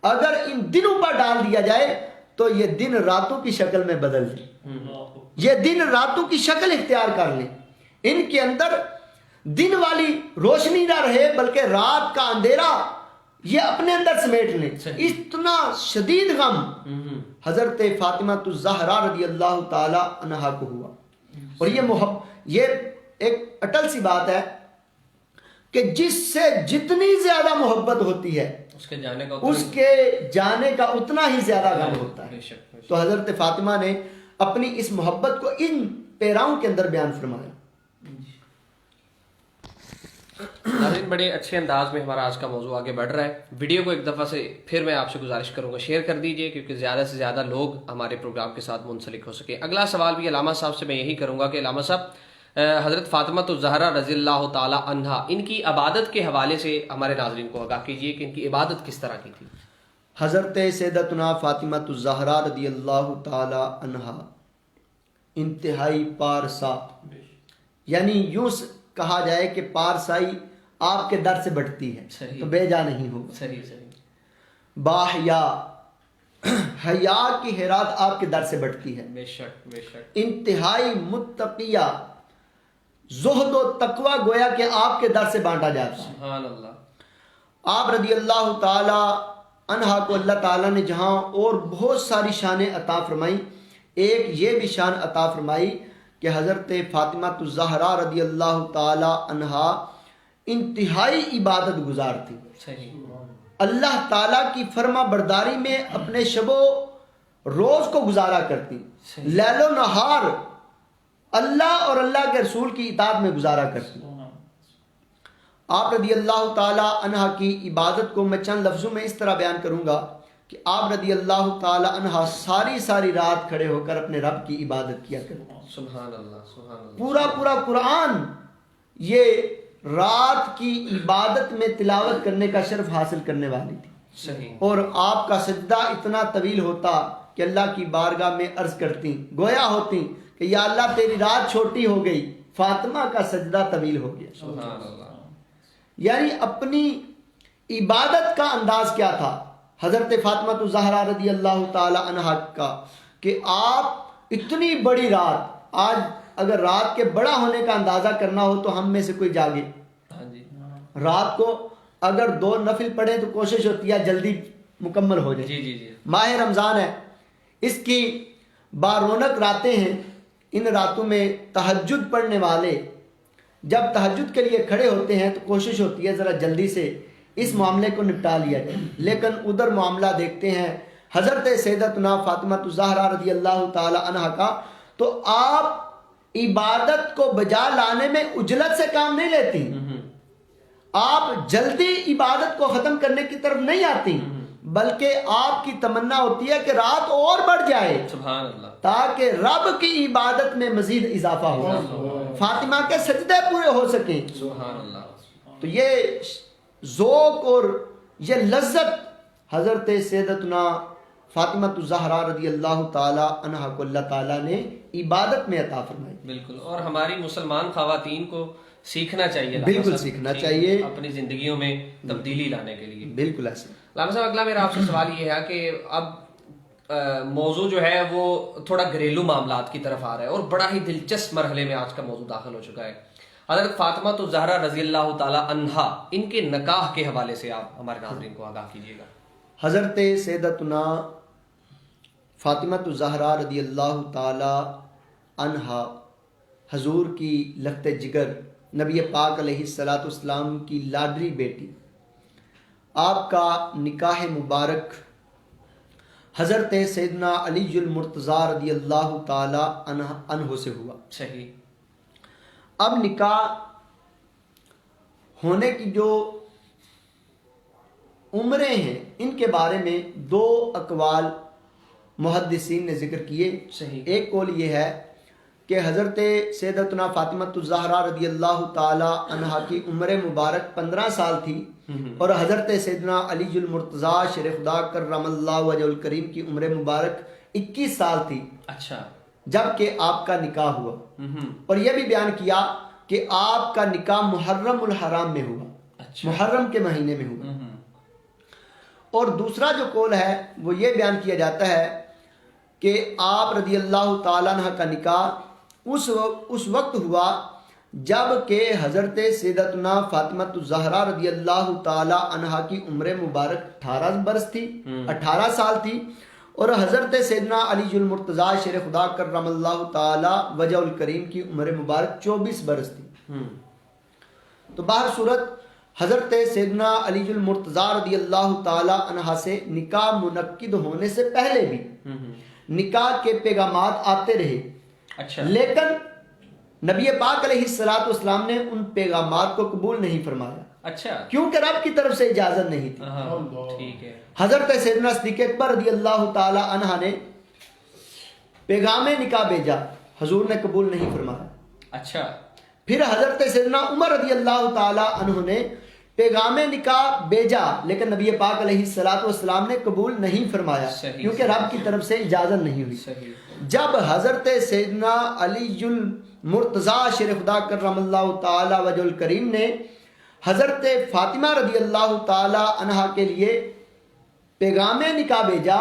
اگر ان دنوں پر ڈال دیا جائے تو یہ دن راتوں کی شکل میں بدل لیں، یہ دن راتوں کی شکل اختیار کر لیں، ان کے اندر دن والی روشنی نہ رہے بلکہ رات کا اندھیرا یہ اپنے اندر سمیٹ لیں۔ اتنا شدید غم حضرت فاطمہ الزہرا رضی اللہ تعالی عنہا کو ہوا۔ اور یہ ایک اٹل سی بات ہے کہ جس سے جتنی زیادہ محبت ہوتی ہے اس کے جانے کا اتنا ہی زیادہ غم ہوتا ہے۔ تو حضرت فاطمہ نے اپنی اس محبت کو ان پیراؤں کے اندر بیان فرمایا۔ ناظرین بڑے اچھے انداز میں ہمارا آج کا موضوع آگے بڑھ رہا ہے۔ ویڈیو کو ایک دفعہ سے پھر میں آپ سے گزارش کروں گا شیئر کر دیجئے کیونکہ زیادہ سے زیادہ لوگ ہمارے پروگرام کے ساتھ منسلک ہو سکے۔ اگلا سوال بھی علامہ صاحب سے میں یہی کروں گا کہ علامہ صاحب حضرت فاطمہ الزہرا رضی اللہ تعالی عنہا ان کی عبادت کے حوالے سے ہمارے ناظرین کو آگاہ کیجئے کہ ان کی عبادت کس طرح کی تھی۔ حضرت سیدتنا فاطمہ الزہرا رضی اللہ تعالی عنہا انتہائی پارسا، یعنی یوں کہا جائے کہ پارسائی آپ کے در سے بٹتی ہے تو بے جا نہیں ہوگا۔ باحیا، حیا کی حیرات آپ کے در سے بٹتی ہے۔ بے شک انتہائی متقیہ، زہد و تقوی گویا کہ آپ کے در سے بانٹا جاتا ہے۔ سبحان اللہ۔ آپ رضی اللہ تعالی عنہا کو اللہ تعالیٰ نے جہاں اور بہت ساری شانیں عطا فرمائی، ایک یہ بھی شان عطا فرمائی کہ حضرت فاطمہ الزہرا رضی اللہ تعالی عنہا انتہائی عبادت گزار تھی۔ اللہ تعالیٰ کی فرما برداری میں اپنے شب و روز کو گزارا کرتی، لیل و نہار اللہ اور اللہ کے رسول کی اطاعت میں گزارا کرتی۔ آپ رضی اللہ تعالی عنہا کی عبادت کو میں چند لفظوں میں اس طرح بیان کروں گا کہ آپ رضی اللہ تعالی عنہا ساری رات کھڑے ہو کر اپنے رب کی عبادت کیا کرتے۔ سبحان اللہ۔ پورا قرآن یہ رات کی عبادت میں تلاوت کرنے کا شرف حاصل کرنے والی تھی۔ اور آپ کا سجدہ اتنا طویل ہوتا کہ اللہ کی بارگاہ میں عرض کرتی، گویا ہوتی کہ یا اللہ تیری رات چھوٹی ہو گئی، فاطمہ کا سجدہ طویل ہو گیا۔ سبحان اللہ۔ یعنی اپنی عبادت کا انداز کیا تھا حضرت فاطمہ الزہرا رضی اللہ تعالی عنہا کا کہ آپ اتنی بڑی رات، آج اگر رات کے بڑا ہونے کا اندازہ کرنا ہو تو ہم میں سے کوئی جاگے، رات کو اگر 2 نفل پڑھیں تو کوشش ہوتی ہے جلدی مکمل ہو جائے۔ جی۔ ماہ رمضان ہے، اس کی بارونق راتیں ہیں، ان راتوں میں تہجد پڑھنے والے جب تہجد کے لیے کھڑے ہوتے ہیں تو کوشش ہوتی ہے ذرا جلدی سے اس معاملے کو نپٹا لیا جائے، لیکن ادھر معاملہ دیکھتے ہیں حضرت سیدتنا فاطمہ الزہرا رضی اللہ تعالی عنہ کا، تو آپ عبادت کو بجا لانے میں عجلت سے کام نہیں لیتی، آپ جلدی عبادت کو ختم کرنے کی طرف نہیں آتی، بلکہ آپ کی تمنا ہوتی ہے کہ رات اور بڑھ جائے سبحان اللہ، تاکہ رب کی عبادت میں مزید اضافہ ہو، فاطمہ کے سجدے پورے ہو سکیں۔ سبحان اللہ۔ تو یہ ذوق اور یہ لذت حضرت سیدتنا فاطمہ الزہرا رضی اللہ تعالی عنہا کو اللہ تعالیٰ نے عبادت میں عطا فرمائی۔ بالکل، اور ہماری مسلمان خواتین کو سیکھنا چاہیے، بالکل سیکھنا چاہیے اپنی زندگیوں میں تبدیلی لانے کے لیے۔ بالکل ایسے۔ علامہ صاحب اگلا میرا آپ سے سوال یہ ہے کہ اب موضوع جو ہے وہ تھوڑا گھریلو معاملات کی طرف آ رہا ہے اور بڑا ہی دلچسپ مرحلے میں آج کا موضوع داخل ہو چکا ہے۔ حضرت فاطمہ الزہرا رضی اللہ تعالی عنہا، ان کے نکاح کے حوالے سے آپ ہمارے ناظرین کو آگاہ کیجیے گا۔ حضرت سیدتنا فاطمہ الزہرا رضی اللہ تعالی عنہا حضور کی لخت جگر، نبی پاک علیہ الصلاۃ والسلام کی لاڈلی بیٹی، آپ کا نکاح مبارک حضرت سیدنا علی المرتضیٰ رضی اللہ تعالی عنہ سے ہوا۔ صحیح۔ اب نکاح ہونے کی جو عمریں ہیں ان کے بارے میں دو اقوال محدثین نے ذکر کیے۔ صحیح۔ ایک قول یہ ہے کہ حضرت سیدتنا فاطمہ الزہرا رضی اللہ تعالی عنہا کی عمر مبارک 15 سال تھی، اور حضرت سیدنا علی المرتضیٰ شیر خدا کرم اللہ وجہ الکریم کی عمر مبارک 21 سال تھی اچھا، جبکہ آپ کا نکاح ہوا۔ اور یہ بھی بیان کیا کہ آپ کا نکاح محرم الحرام میں ہوا، اچھا، محرم کے مہینے میں ہوا۔ اور دوسرا جو قول ہے وہ یہ بیان کیا جاتا ہے کہ آپ رضی اللہ تعالیٰ عنہ کا نکاح اس وقت ہوا جب کہ حضرت سیدتنا فاطمہ الزہرا رضی اللہ تعالیٰ عنہ کی عمر مبارک 18 برس تھی، 18 سال تھی، اور حضرت سیدنا علی المرتضیٰ شیر خدا کرم اللہ تعالی وجہ الکریم کی عمر مبارک 24 برس تھی۔ تو باہر صورت حضرت سیدنا علی المرتضیٰ رضی اللہ تعالی عنہ سے نکاح منعقد ہونے سے پہلے بھی نکاح کے پیغامات آتے رہے، اچھا، لیکن نبی پاک علیہ الصلوۃ والسلام نے ان پیغامات کو قبول نہیں فرمایا، اچھا، کیونکہ رب کی طرف سے اجازت نہیں تھی۔ ہاں، ٹھیک ہے۔ حضرت سیدنا صدیق اکبر رضی اللہ تعالی عنہ نے پیغام نکاح بھیجا، حضور نے قبول نہیں فرمایا۔ اچھا، پھر حضرت سیدنا عمر رضی اللہ تعالی عنہ نے پیغام نکاح بھیجا، لیکن نبی پاک علیہ الصلوۃ والسلام نے قبول نہیں فرمایا، صحیح، کیونکہ رب کی طرف سے اجازت نہیں ہوئی۔ صحیح۔ جب حضرت سیدنا علی المرتضیٰ شیر خدا کرم اللہ تعالی وجہ الکریم نے حضرت فاطمہ رضی اللہ تعالی عنہا کے لیے پیغام نکاح بھیجا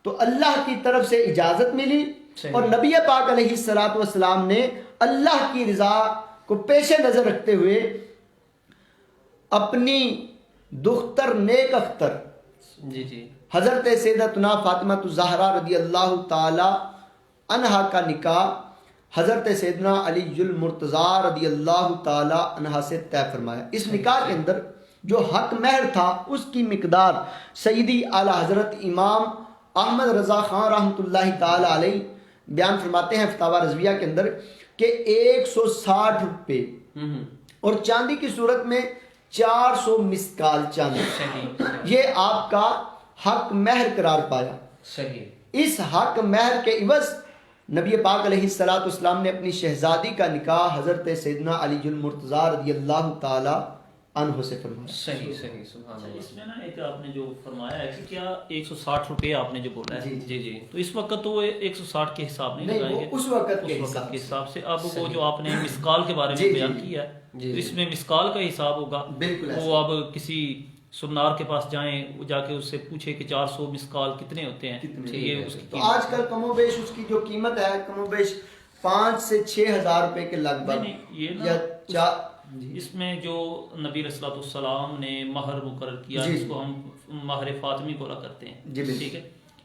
تو اللہ کی طرف سے اجازت ملی، اور نبی پاک علیہ الصلوۃ والسلام نے اللہ کی رضا کو پیش نظر رکھتے ہوئے اپنی دختر نیک اختر جی جی، حضرت سیدتنا فاطمہ الزہرا رضی اللہ تعالی عنہا کا نکاح حضرت سیدنا علی المرتضیٰ رضی اللہ تعالی عنہ سے طے فرمایا۔ اس نکاح کے اندر جو حق مہر تھا اس کی مقدار سیدی اعلی حضرت امام احمد رضا خان رحمۃ اللہ تعالی علیہ بیان فرماتے ہیں فتاوی رضویہ کے اندر کہ 160 روپے اور چاندی کی صورت میں 400 مسکال چاندی، یہ آپ کا حق مہر قرار پایا۔ صحیح۔ اس حق مہر کے عوض نبی پاک علیہ الصلوۃ والسلام نے اپنی شہزادی کا نکاح حضرت سیدنا علی المرتضیٰ رضی اللہ تعالی عنہ سے فرمایا۔ صحیح صحیح، سبحان اللہ۔ اس میں نا ایک آپ نے جو فرمایا ہے کہ کیا 160 روپے آپ نے جو بولا ہے، جی جی، تو اس وقت تو وہ 160 کے حساب نہیں نہیں، لگائیں وہ گے، اس وقت کے کے حساب سے۔ اب وہ جو آپ نے مسکال کے بارے میں بیان کیا ہے، تو اس میں مسکال کا حساب ہوگا۔ بالکل وہ اب کسی سنار کے پاس جائیں، وہ جا کے اس سے پوچھے کہ 400 مسکال کتنے ہوتے ہیں، یہ اس کی تو آج کل کم و بیش اس کی جو قیمت ہے کم و بیش 5 سے 6 ہزار روپے کے لگ بھگ، یا اس میں جو نبی علیہ الصلوۃ والسلام نے مہر مقرر کیا، جس کو ہم مہر فاطمی بولا کرتے ہیں، ٹھیک ہے،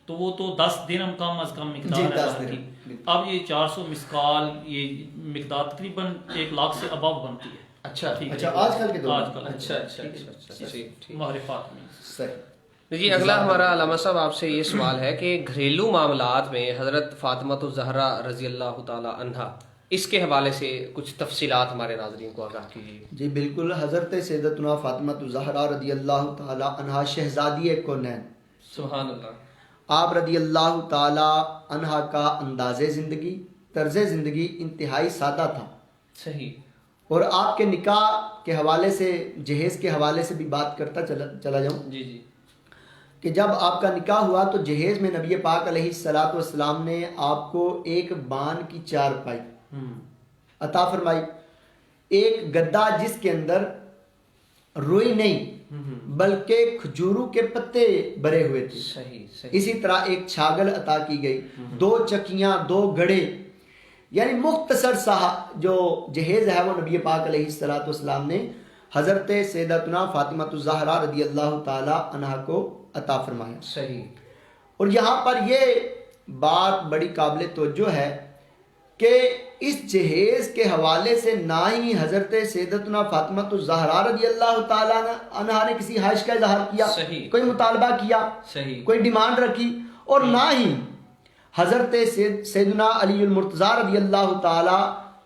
تو وہ تو 10 درہم کم از کم جی، مقدار 10 ہے درہم، کی۔ اب یہ 400 مسکال یہ مقدار تقریباً 1 لاکھ سے ابو بنتی ہے۔ اچھا ٹھیک ہے، اچھا، آج کل کے دور میں؟ آج کل اچھا اچھا اچھا اچھا، ٹھیک۔ معرفات میں۔ صحیح۔ جی اگلا ہمارا علامہ صاحب آپ سے یہ سوال ہے کہ گھریلو معاملات میں حضرت فاطمہ الزہرا رضی اللہ تعالی عنہا، اس کے حوالے سے کچھ تفصیلات ہمارے ناظرین کو آگاہ کیجیے۔ جی بالکل، حضرت سیدتنا فاطمہ الزہرا رضی اللہ تعالی عنہا شہزادی کونین، سبحان اللہ۔ آپ رضی اللہ تعالی عنہا کا انداز زندگی، طرز زندگی انتہائی سادہ تھا، صحیح۔ اور آپ کے نکاح کے حوالے سے، جہیز کے حوالے سے بھی بات کرتا چلا جاؤں جی جی کہ جب آپ کا نکاح ہوا تو جہیز میں نبی پاک علیہ الصلاۃ والسلام نے آپ کو ایک بان کی چارپائی عطا فرمائی، ایک گدا جس کے اندر روئی نہیں بلکہ کھجوروں کے پتے بھرے ہوئے تھے، صحیح صحیح۔ اسی طرح ایک چھاگل عطا کی گئی، 2 چکیاں، 2 گڑھے، یعنی مختصر سا جو جہیز ہے وہ نبی پاک علیہ الصلاۃ والسلام نے حضرت سیدتنا فاطمہ الزہرا رضی اللہ تعالی عنہا کو عطا فرمایا۔ صحیح۔ اور یہاں پر یہ بات بڑی قابل توجہ ہے کہ اس جہیز کے حوالے سے نہ ہی حضرت سیدتنا فاطمہ الزہرا رضی اللہ تعالی عنہا نے کسی خواہش کا اظہار کیا، صحیح، کوئی مطالبہ کیا، صحیح، کوئی ڈیمانڈ رکھی، اور نہ ہی حضرت سیدنا علی المرتضی رضی اللہ تعالی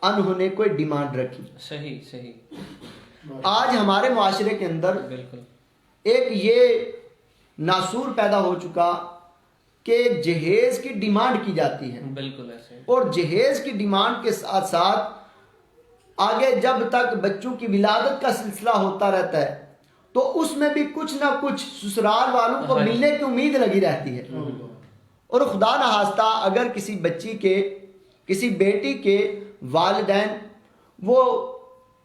عنہ نے کوئی ڈیمانڈ رکھی۔ صحیح صحیح۔ آج ہمارے معاشرے کے اندر بالکل ایک یہ ناسور پیدا ہو چکا کہ جہیز کی ڈیمانڈ کی جاتی ہے، بالکل ایسے۔ اور جہیز کی ڈیمانڈ کے ساتھ ساتھ آگے جب تک بچوں کی ولادت کا سلسلہ ہوتا رہتا ہے تو اس میں بھی کچھ نہ کچھ سسرال والوں کو ملنے کی امید لگی رہتی ہے، اور خدا نخواستہ اگر کسی بچی کے، کسی بیٹی کے والدین وہ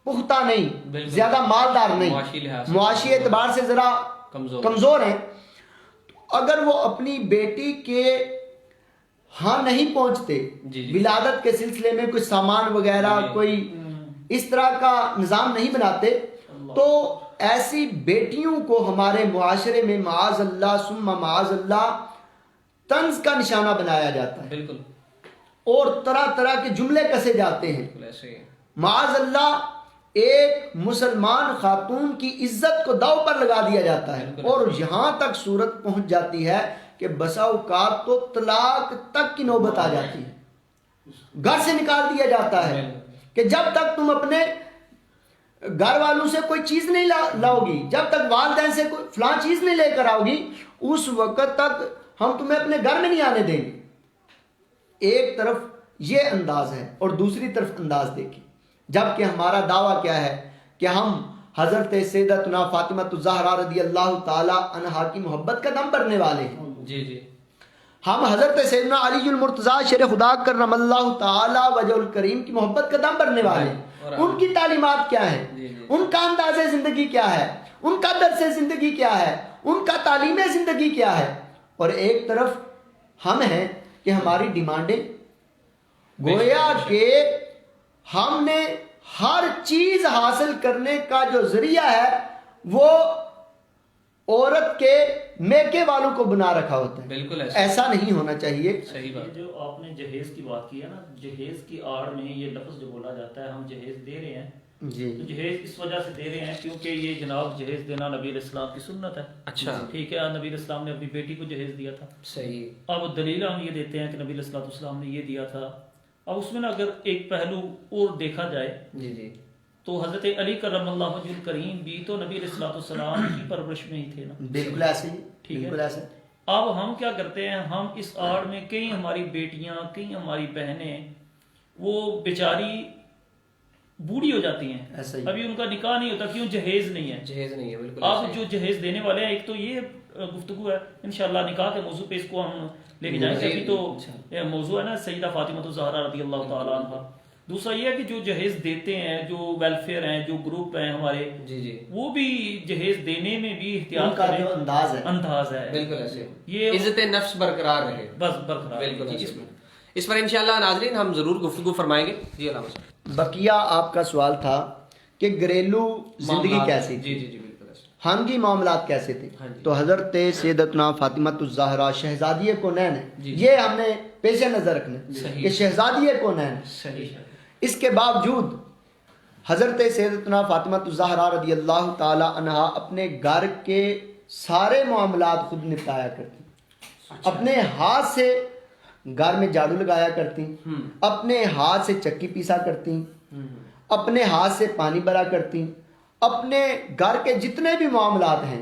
پختہ نہیں، بالکل، زیادہ مالدار معاشی نہیں، لحاظ سے معاشی اعتبار سے ذرا کمزور ہیں، تو اگر وہ اپنی بیٹی کے ہاں نہیں پہنچتے، جی جی، ولادت کے سلسلے میں کوئی سامان وغیرہ، جی، کوئی اس طرح کا نظام نہیں بناتے، تو ایسی بیٹیوں کو ہمارے معاشرے میں معاذ اللہ ثم معاذ اللہ طنز کا نشانہ بنایا جاتا ہے، بالکل، اور طرح طرح کے جملے کسے جاتے ہیں۔ بالکل ایسے ہی۔ معاذ اللہ ایک مسلمان خاتون کی عزت کو داؤ پر لگا دیا جاتا ہے، اور یہاں تک صورت پہنچ جاتی ہے کہ بسا اوقات تو طلاق تک کی نوبت آ جاتی ہے، گھر سے نکال دیا جاتا ہے کہ جب تک تم اپنے گھر والوں سے کوئی چیز نہیں لاؤ گی، جب تک والدین سے کوئی فلاں چیز نہیں لے کر آؤ گی، اس وقت تک ہم تمہیں اپنے گھر میں نہیں آنے دیں گے۔ ایک طرف یہ انداز ہے اور دوسری طرف انداز دیکھیں، جبکہ ہمارا دعویٰ کیا ہے کہ ہم حضرت سیدتنا فاطمہ الزہرا رضی اللہ تعالی عنہا کی محبت کا دم بھرنے والے ہیں۔ جی جی، ہم حضرت سیدنا علی المرتضی شیر خدا کرم اللہ تعالی وجہ الکریم کی محبت کا دم بھرنے والے ہیں۔ ان کی تعلیمات کیا ہیں، ان کا انداز زندگی کیا ہے، ان کا درس زندگی کیا ہے، ان کا تعلیم زندگی کیا ہے، اور ایک طرف ہم ہیں کہ ہماری ڈیمانڈیں، گویا کہ ہم نے ہر چیز حاصل کرنے کا جو ذریعہ ہے وہ عورت کے میکے والوں کو بنا رکھا ہوتا ہے۔ بالکل ایسا نہیں ہونا چاہیے۔ صحیح بات۔ جو آپ نے جہیز کی بات کی ہے نا، جہیز کی آڑ میں یہ لفظ جو بولا جاتا ہے ہم جہیز دے رہے ہیں، جی تو جہیز اس وجہ سے دے رہے ہیں کیونکہ یہ جناب جہیز دینا نبی علیہ السلام کی سنت ہے۔ اچھا، ٹھیک ہے، نبی علیہ السلام نے اپنی بیٹی کو جہیز دیا تھا۔ صحیح۔ اب دلیل ہم یہ دیتے ہیں کہ نبی علیہ السلام نے یہ دیا تھا۔ اب اس میں نا اگر ایک پہلو اور دیکھا جائے جی جی، تو حضرت علی کرم اللہ وجہ الکریم بھی تو نبی علیہ السلام کی پرورش میں ہی تھے نا۔ بالکل ایسے ہی، ٹھیک ہے۔ بالکل ایسے۔ اب ہم کیا کرتے ہیں، ہم اس آڑ میں کئی ہماری بیٹیاں، کئی ہماری بہنیں وہ بیچاری بوڑھی ہو جاتی ہیں، ایسا ہی۔ ابھی ان کا نکاح نہیں ہوتا، کیوں؟ جہیز نہیں ہے۔ جہیز نہیں ہے، بالکل۔ آپ جو جہیز دینے والے ہیں، ایک تو یہ گفتگو ہے انشاءاللہ نکاح کے موضوع پہ اس کو ہم لے کے جائیں گے، ابھی تو موضوع ہے نا سیدہ فاطمہ الزہرا رضی اللہ تعالیٰ عنہ۔ دوسرا یہ ہے کہ جو جہیز دیتے ہیں، جو ویلفیئر ہیں، جو گروپ ہیں ہمارے، جی جی، وہ بھی جہیز دینے میں بھی ان احتیاط کا کریں، جو انداز ہے، بالکل ایسے۔ یہ عزت نفس برقرار رہے، بس برقرار۔ بالکل جی، ایسے۔ اس پر انشاءاللہ ناظرین ہم ضرور گفتگو فرمائیں گے۔ جی علامہ صاحب۔ بقیہ آپ کا سوال تھا کہ گھریلو زندگی کیسی جی تھی۔ جی جی، بالکل ایسے۔ خانگی معاملات کیسے تھے؟ ہاں جی۔ تو حضرت سیدتنا فاطمہ الزہرا شہزادی کونین ہے، جی۔ یہ ہم نے پیش نظر رکھنا ہے صحیح۔ کہ شہزادی کونین ہے۔ صحیح اس کے باوجود حضرت سیدتنا فاطمہ الزہرا رضی اللہ تعالی عنہا اپنے گھر کے سارے معاملات خود نپٹایا کرتی، اپنے ہاتھ سے گھر میں جھاڑو لگایا کرتی، اپنے ہاتھ سے چکی پیسا کرتی، اپنے ہاتھ سے پانی بھرا کرتی، اپنے گھر کے جتنے بھی معاملات ہیں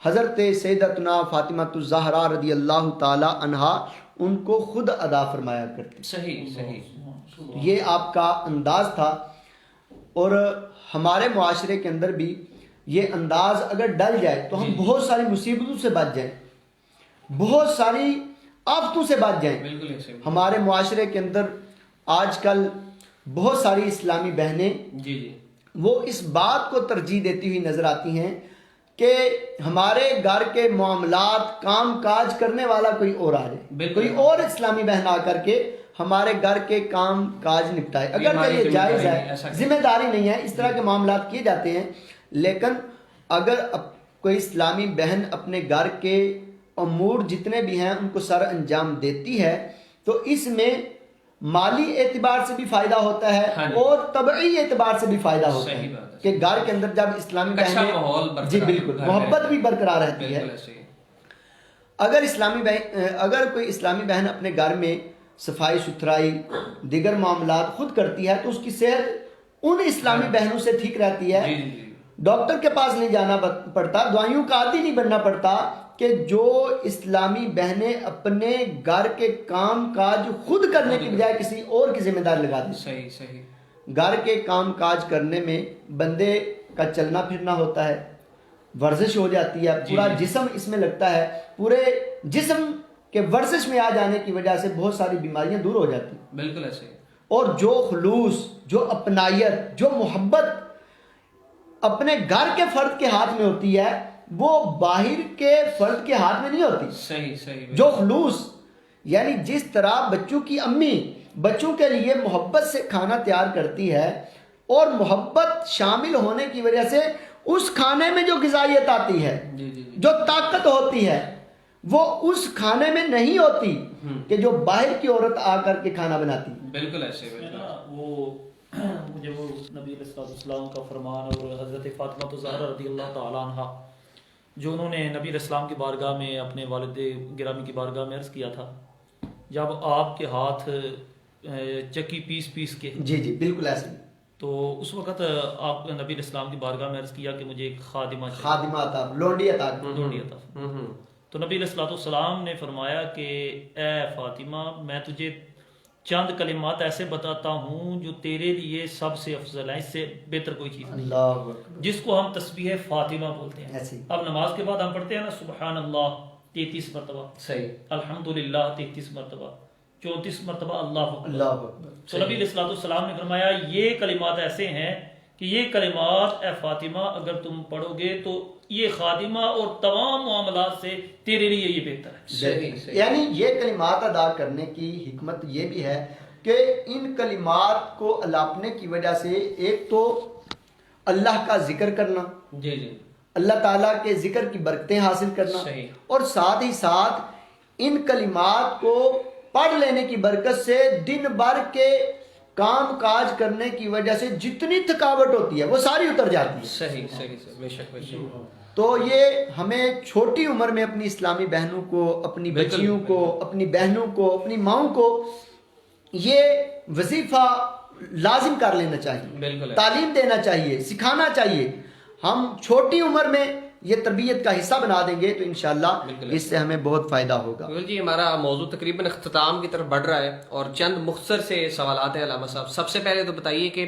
حضرت سیدتنا فاطمہ الزہرا رضی اللہ تعالی عنہا ان کو خود ادا فرمایا کرتی۔ صحیح صحیح۔ یہ آپ کا انداز تھا، اور ہمارے معاشرے کے اندر بھی یہ انداز اگر ڈل جائے تو ہم بہت ساری مصیبتوں سے بچ جائیں، بہت ساری آفتوں سے بچ جائیں۔ بالکل ایسے۔ ہمارے معاشرے کے اندر آج کل بہت ساری اسلامی بہنیں جی جی وہ اس بات کو ترجیح دیتی ہوئی نظر آتی ہیں کہ ہمارے گھر کے معاملات کام کاج کرنے والا کوئی اور آ جائے، بالکل۔ کوئی اور اسلامی بہن آ کر کے ہمارے گھر کے کام کاج نپٹائے۔ اگر ہماری یہ جائز ذمہ داری ہے، ایسا ہے، کہ ذمہ داری نہیں ہے، اس طرح کے معاملات کیے جاتے ہیں، لیکن اگر کوئی اسلامی بہن اپنے گھر کے امور جتنے بھی ہیں ان کو سر انجام دیتی ہے تو اس میں مالی اعتبار سے بھی فائدہ ہوتا ہے ہاں جی۔ اور طبعی اعتبار سے بھی فائدہ ہوتا صحیح ہے بات ہے۔ کہ گھر کے اندر جب اسلامی اچھا بہنیں ماحول برقرار، جی بالکل گھر میں محبت بھی برقرار رہتی ہے۔ بالکل ایسے ہی۔ اگر کوئی اسلامی بہن اپنے گھر میں صفائی ستھرائی دیگر معاملات خود کرتی ہے تو اس کی صحت ان اسلامی بہنوں سے ٹھیک رہتی ہے، جی جی جی۔ ڈاکٹر کے پاس نہیں جانا پڑتا، دوائیوں کا عادی نہیں بننا پڑتا، کہ جو اسلامی بہنیں اپنے گھر کے کام کاج خود کرنے کی بجائے کسی اور کی ذمہ داری لگا دیں۔ صحیح صحیح۔ گھر کے کام کاج کرنے میں بندے کا چلنا پھرنا ہوتا ہے، ورزش ہو جاتی ہے، پورا جسم اس میں لگتا ہے، پورے جسم کے ورزش میں آ جانے کی وجہ سے بہت ساری بیماریاں دور ہو جاتی ہیں، بالکل ایسے ہی۔ اور جو خلوص، جو اپنائیت، جو محبت اپنے گھر کے فرد کے ہاتھ میں ہوتی ہے وہ باہر کے فرد کے ہاتھ میں نہیں ہوتی۔ صحیح صحیح۔ جو خلوص، یعنی جس طرح بچوں کی امی بچوں کے لیے محبت سے کھانا تیار کرتی ہے اور محبت شامل ہونے کی وجہ سے اس کھانے میں جو غذائیت آتی ہے، جی جی جی۔ جو طاقت ہوتی ہے، وہ اس کھانے میں نہیں ہوتی کہ جو باہر کی عورت آ کر کے کھانا بناتی ہے۔ بالکل ایسے میں بالکل۔ نا وہ مجھے وہ نبی علیہ السلام کا فرمان اور حضرت فاطمہ الزہرا رضی اللہ تعالی عنہا جو انہوں نے نبی علیہ السلام کی بارگاہ میں اپنے والد گرامی کی بارگاہ میں عرض کیا تھا، جب آپ کے ہاتھ چکی پیس پیس کے، جی جی بالکل ایسے ہی۔ تو اس وقت آپ نبی علیہ السلام کی بارگاہ میں عرض کیا کہ مجھے ایک خادمہ چاہیے، خادمہ عطا، لونڈی عطا کی۔ لونڈی عطا۔ تو نبی علیہ السلام نے فرمایا کہ اے فاطمہ، میں تجھے چند کلمات ایسے بتاتا ہوں جو تیرے لیے سب سے افضل ہیں، اس سے بہتر کوئی چیز نہیں، اللہ اکبر۔ جس کو ہم تسبیح فاطمہ بولتے ہیں۔ ایسے ہی۔ اب نماز کے بعد ہم پڑھتے ہیں نا سبحان اللہ 33 مرتبہ، صحیح۔ الحمدللہ 33 مرتبہ، 34 مرتبہ اللہ اکبر۔ اللہ اکبر۔ تو نبی علیہ السلام نے فرمایا یہ کلمات ایسے ہیں کہ یہ کلمات اے فاطمہ اگر تم پڑھو گے تو یہ خادمہ اور تمام معاملات سے تیرے لیے یہ بہتر ہے۔ صحیح صحیح۔ یعنی یہ کلمات ادا کرنے کی حکمت یہ بھی ہے کہ ان کلمات کو الاپنے کی وجہ سے ایک تو اللہ کا ذکر کرنا، جی جی۔ اللہ تعالیٰ کے ذکر کی برکتیں حاصل کرنا، صحیح۔ اور ساتھ ہی ساتھ ان کلمات کو پڑھ لینے کی برکت سے دن بھر کے کام کاج کرنے کی وجہ سے جتنی تھکاوٹ ہوتی ہے وہ ساری اتر جاتی ہے۔ صحیح صحیح صحیح، بے شک بے شک۔ تو یہ ہمیں چھوٹی عمر میں اپنی اسلامی بہنوں کو، اپنی بالکل، بچیوں کو، اپنی بہنوں کو، اپنی ماؤں کو یہ وظیفہ لازم کر لینا چاہیے، بالکل۔ تعلیم دینا چاہیے، سکھانا چاہیے۔ ہم چھوٹی عمر میں یہ تربیت کا حصہ بنا دیں گے تو انشاءاللہ بالکل۔ اس سے ہمیں بہت فائدہ ہوگا۔ بالکل جی، ہمارا موضوع تقریباً اختتام کی طرف بڑھ رہا ہے اور چند مختصر سے سوالات ہیں علامہ صاحب۔ سب سے پہلے تو بتائیے کہ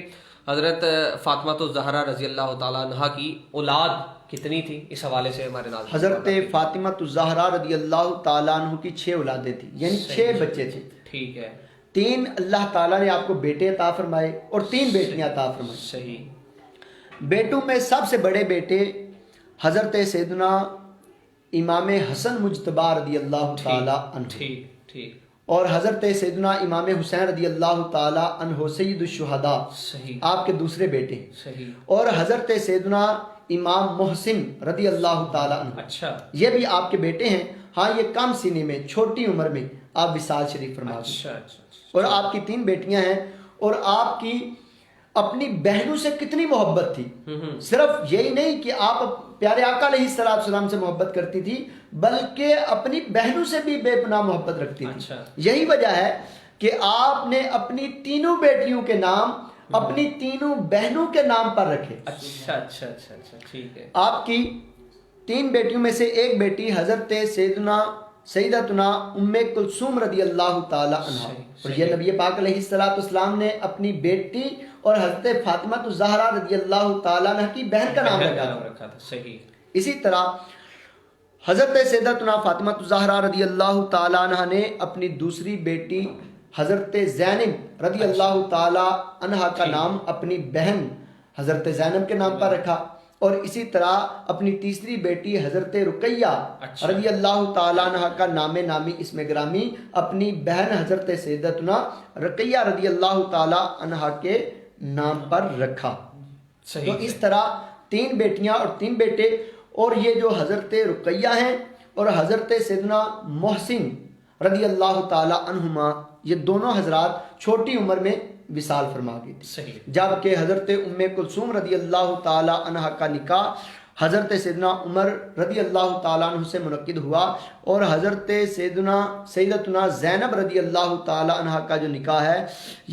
حضرت فاطمہ الزہرا رضی اللہ تعالیٰ عنہا کی اولاد کتنی تھی؟ اس حوالے سے ہمارے ناظرین۔ حضرت فاطمہ الزہرا رضی اللہ تعالیٰ عنہ کی 6 اولادیں تھیں، یعنی 6 بچے تھے۔ ٹھیک ہے۔ 3 اللہ تعالیٰ نے آپ کو بیٹے عطا فرمائے اور 3 بیٹیاں عطا فرمائیں۔ صحیح۔ بیٹوں میں سب سے بڑے بیٹے حضرت سیدنا امام حسن مجتبی رضی اللہ تعالی عنہ، ٹھیک ٹھیک۔ اور حضرت سیدنا امام حسین رضی اللہ تعالی عنہ سید الشہداء صحیح آپ کے دوسرے بیٹے ہیں، صحیح اور حضرت سیدنا امام محسن رضی اللہ تعالی عنہ اچھا یہ بھی آپ کے بیٹے ہیں۔ ہاں یہ کم سینے میں چھوٹی عمر میں آپ وصال شریف فرما گئے، اچھا اچھا اور آپ کی 3 بیٹیاں ہیں، اور آپ کی اپنی بہنوں سے کتنی محبت تھی۔ صرف یہی نہیں کہ آپ پیارے آقا علیہ السلام سے محبت کرتی تھی، بلکہ اپنی بہنوں سے بھی بے پناہ محبت رکھتی تھی۔ اچھا۔ یہی وجہ ہے کہ آپ نے اپنی تینوں بیٹیوں کے نام اپنی تینوں بہنوں کے نام پر رکھے۔ اچھا اچھا اچھا اچھا ٹھیک ہے۔ آپ کی 3 بیٹیوں میں سے ایک بیٹی حضرت سیدتنا ام کلثوم رضی اللہ تعالی عنہا، اور یہ نبی پاک علیہ السلام نے اپنی بیٹی اور حضرت فاطمہ الزہرا رضی اللہ تعالی عنہ کی بہن کا نام رکھا تھا۔ صحیح۔ اسی طرح حضرت سیدتنا فاطمہ الزہرا رضی اللہ تعالی عنہ نے اپنی دوسری بیٹی حضرت زینب رضی اللہ تعالی عنہ کا نام اپنی بہن حضرت زینب کے نام پر رکھا، اور اسی طرح اپنی تیسری بیٹی حضرت رقیہ رضی اللہ تعالی عنہ کا نام نامی اسم گرامی اپنی بہن حضرت سیدتنا رقیہ رضی اللہ تعالی عنہ کے نام پر رکھا۔ تو اس طرح 3 بیٹیاں اور 3 بیٹے، اور یہ جو حضرت رقیہ ہیں اور حضرت سیدنا محسن رضی اللہ تعالی عنہما، یہ دونوں حضرات چھوٹی عمر میں وصال فرما گئے تھے۔ صحیح۔ جبکہ حضرت ام کلثوم رضی اللہ تعالی عنہ کا نکاح حضرت سیدنا عمر رضی اللہ تعالیٰ عنہ سے منعقد ہوا، اور حضرت سیدتنا زینب رضی اللہ تعالیٰ عنہ کا جو نکاح ہے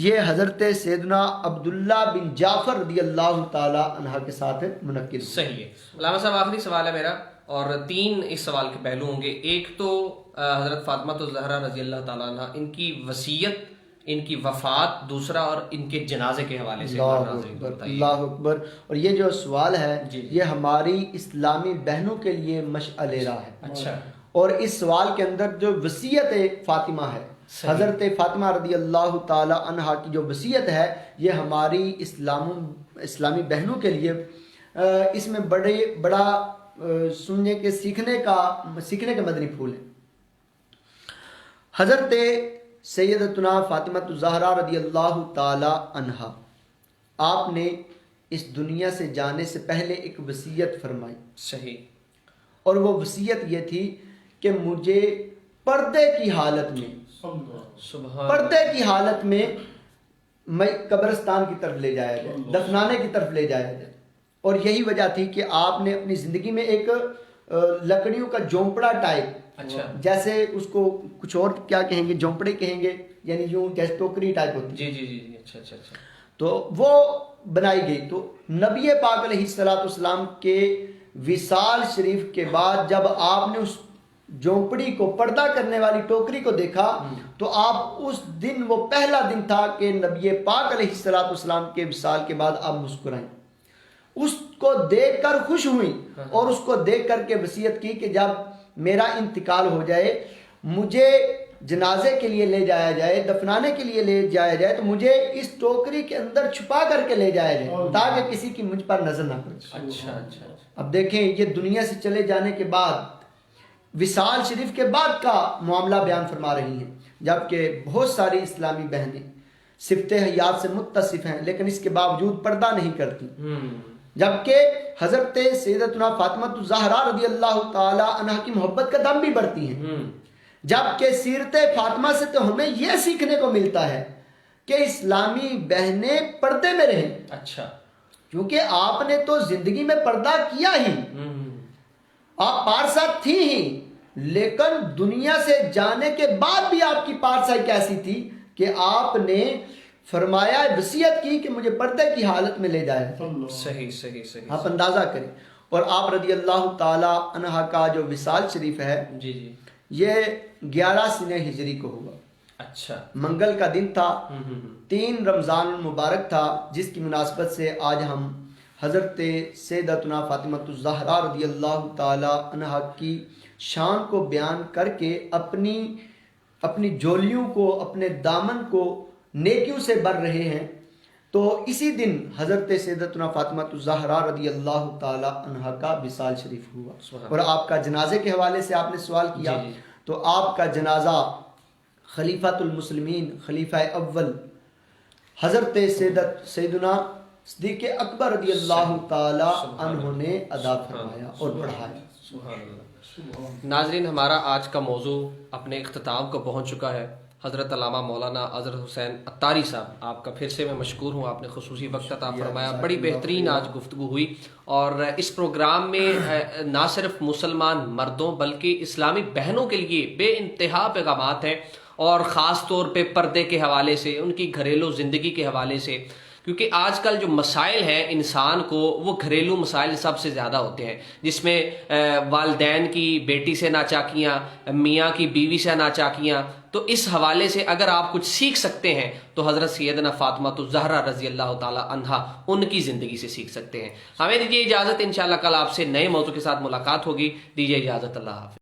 یہ حضرت سیدنا عبداللہ بن جعفر رضی اللہ تعالیٰ عنہ کے ساتھ منعقد ہوا۔ صحیح ہے۔ علامہ صاحب آخری سوال ہے میرا، اور 3 اس سوال کے پہلو ہوں گے۔ ایک تو حضرت فاطمہ الزہرا رضی اللہ تعالیٰ عنہ، ان کی وصیت، ان کی وفات، دوسرا اور ان کے جنازے کے حوالے سے اللہ اکبر۔ اور یہ جو سوال ہے یہ ہماری اسلامی بہنوں کے لیے مشعل راہ ہے۔ اچھا۔ اور اس سوال کے اندر جو وصیت فاطمہ ہے، حضرت فاطمہ رضی اللہ تعالی عنہا کی جو وصیت ہے، یہ ہماری اسلامی بہنوں کے لیے اس میں بڑا سننے کے سیکھنے کے مدنی پھول ہے۔ حضرت سیدتنا فاطمہ الزہرا رضی اللہ تعالی عنہا، آپ نے اس دنیا سے جانے سے پہلے ایک وصیت فرمائی۔ صحیح۔ اور وہ وصیت یہ تھی کہ مجھے پردے کی حالت میں میں قبرستان کی طرف لے جایا جائے، دفنانے کی طرف لے جایا جائے۔ اور یہی وجہ تھی کہ آپ نے اپنی زندگی میں ایک لکڑیوں کا جھونپڑا ٹائپ، اچھا، جیسے اس کو کچھ اور کیا کہیں گے، جھونپڑے کہیں گے، یعنی یوں جیسے ٹوکری ٹائپ ہوتی ہے، جی، اچھا اچھا اچھا، تو وہ بنائی گئی۔ تو نبی پاک علیہ السلام کے وصال شریف کے بعد جب آپ نے اس جھونپڑی کو، پردہ کرنے والی ٹوکری کو دیکھا، تو آپ اس دن، وہ پہلا دن تھا کہ نبی پاک علیہ السلام کے وصال کے بعد آپ مسکرائیں، اس کو دیکھ کر خوش ہوئی، اور اس کو دیکھ کر کے وصیت کی کہ جب میرا انتقال ہو جائے، مجھے جنازے کے لیے لے جایا جائے، دفنانے کے لیے لے جایا جائے، تو مجھے اس ٹوکری کے اندر چھپا کر کے لے جایا جائے تاکہ کسی کی مجھ پر نظر نہ پڑے۔ اچھا اچھا۔ اب دیکھیں یہ دنیا سے چلے جانے کے بعد، وصال شریف کے بعد کا معاملہ بیان فرما رہی ہیں، جبکہ بہت ساری اسلامی بہنیں صفت حیات سے متصف ہیں لیکن اس کے باوجود پردہ نہیں کرتی، جبکہ حضرت سیدتنا فاطمہ الزہرا رضی اللہ تعالی عنہ کی محبت کا دم بھی بڑھتی ہیں۔ جبکہ سیرت فاطمہ سے تو ہمیں یہ سیکھنے کو ملتا ہے کہ اسلامی بہنیں پردے میں رہیں۔ اچھا، کیونکہ آپ نے تو زندگی میں پردہ کیا ہی، آپ پارسا تھی ہی، لیکن دنیا سے جانے کے بعد بھی آپ کی پارسائی کیسی تھی کہ آپ نے فرمایا، وصیت کی کہ مجھے پردے کی حالت میں لے جائے۔ صحیح۔ آپ اندازہ کریں۔ اور آپ رضی اللہ تعالی عنہ کا جو وصال شریف ہے جی، یہ 11 سنہ ہجری کو ہوا۔ اچھا، منگل کا دن تھا، 3 رمضان المبارک تھا، جس کی مناسبت سے آج ہم حضرت سیدتنا فاطمہ الزہرا رضی اللہ تعالی عنہ کی شان کو بیان کر کے اپنی جولیوں کو، اپنے دامن کو نیکیوں سے بھر رہے ہیں۔ تو اسی دن حضرت سیدتنا فاطمہ الزہرا رضی اللہ تعالی عنہ کا وصال شریف ہوا۔ اور آپ کا جنازے کے حوالے سے آپ نے سوال کیا، تو آپ کا جنازہ خلیفۃ المسلمین خلیفہ اول حضرت سیدنا صدیق اکبر رضی اللہ تعالی عنہ نے ادا فرمایا اور پڑھایا۔ ناظرین، ہمارا آج کا موضوع اپنے اختتام کو پہنچ چکا ہے۔ حضرت علامہ مولانا حضرت حسین عطاری صاحب، آپ کا پھر سے میں مشکور ہوں، آپ نے خصوصی وقت عطا فرمایا، بڑی بہترین آج گفتگو ہوئی، اور اس پروگرام میں نہ صرف مسلمان مردوں بلکہ اسلامی بہنوں کے لیے بے انتہا پیغامات ہیں، اور خاص طور پہ پردے کے حوالے سے، ان کی گھریلو زندگی کے حوالے سے، کیونکہ آج کل جو مسائل ہیں انسان کو، وہ گھریلو مسائل سب سے زیادہ ہوتے ہیں، جس میں والدین کی بیٹی سے ناچاکیاں، میاں کی بیوی سے ناچاکیاں۔ تو اس حوالے سے اگر آپ کچھ سیکھ سکتے ہیں تو حضرت سیدنا فاطمہ الزہرا رضی اللہ تعالی عنہا ان کی زندگی سے سیکھ سکتے ہیں۔ ہمیں دیجیے اجازت، انشاءاللہ کل آپ سے نئے موضوع کے ساتھ ملاقات ہوگی۔ دیجیے اجازت، اللہ حافظ۔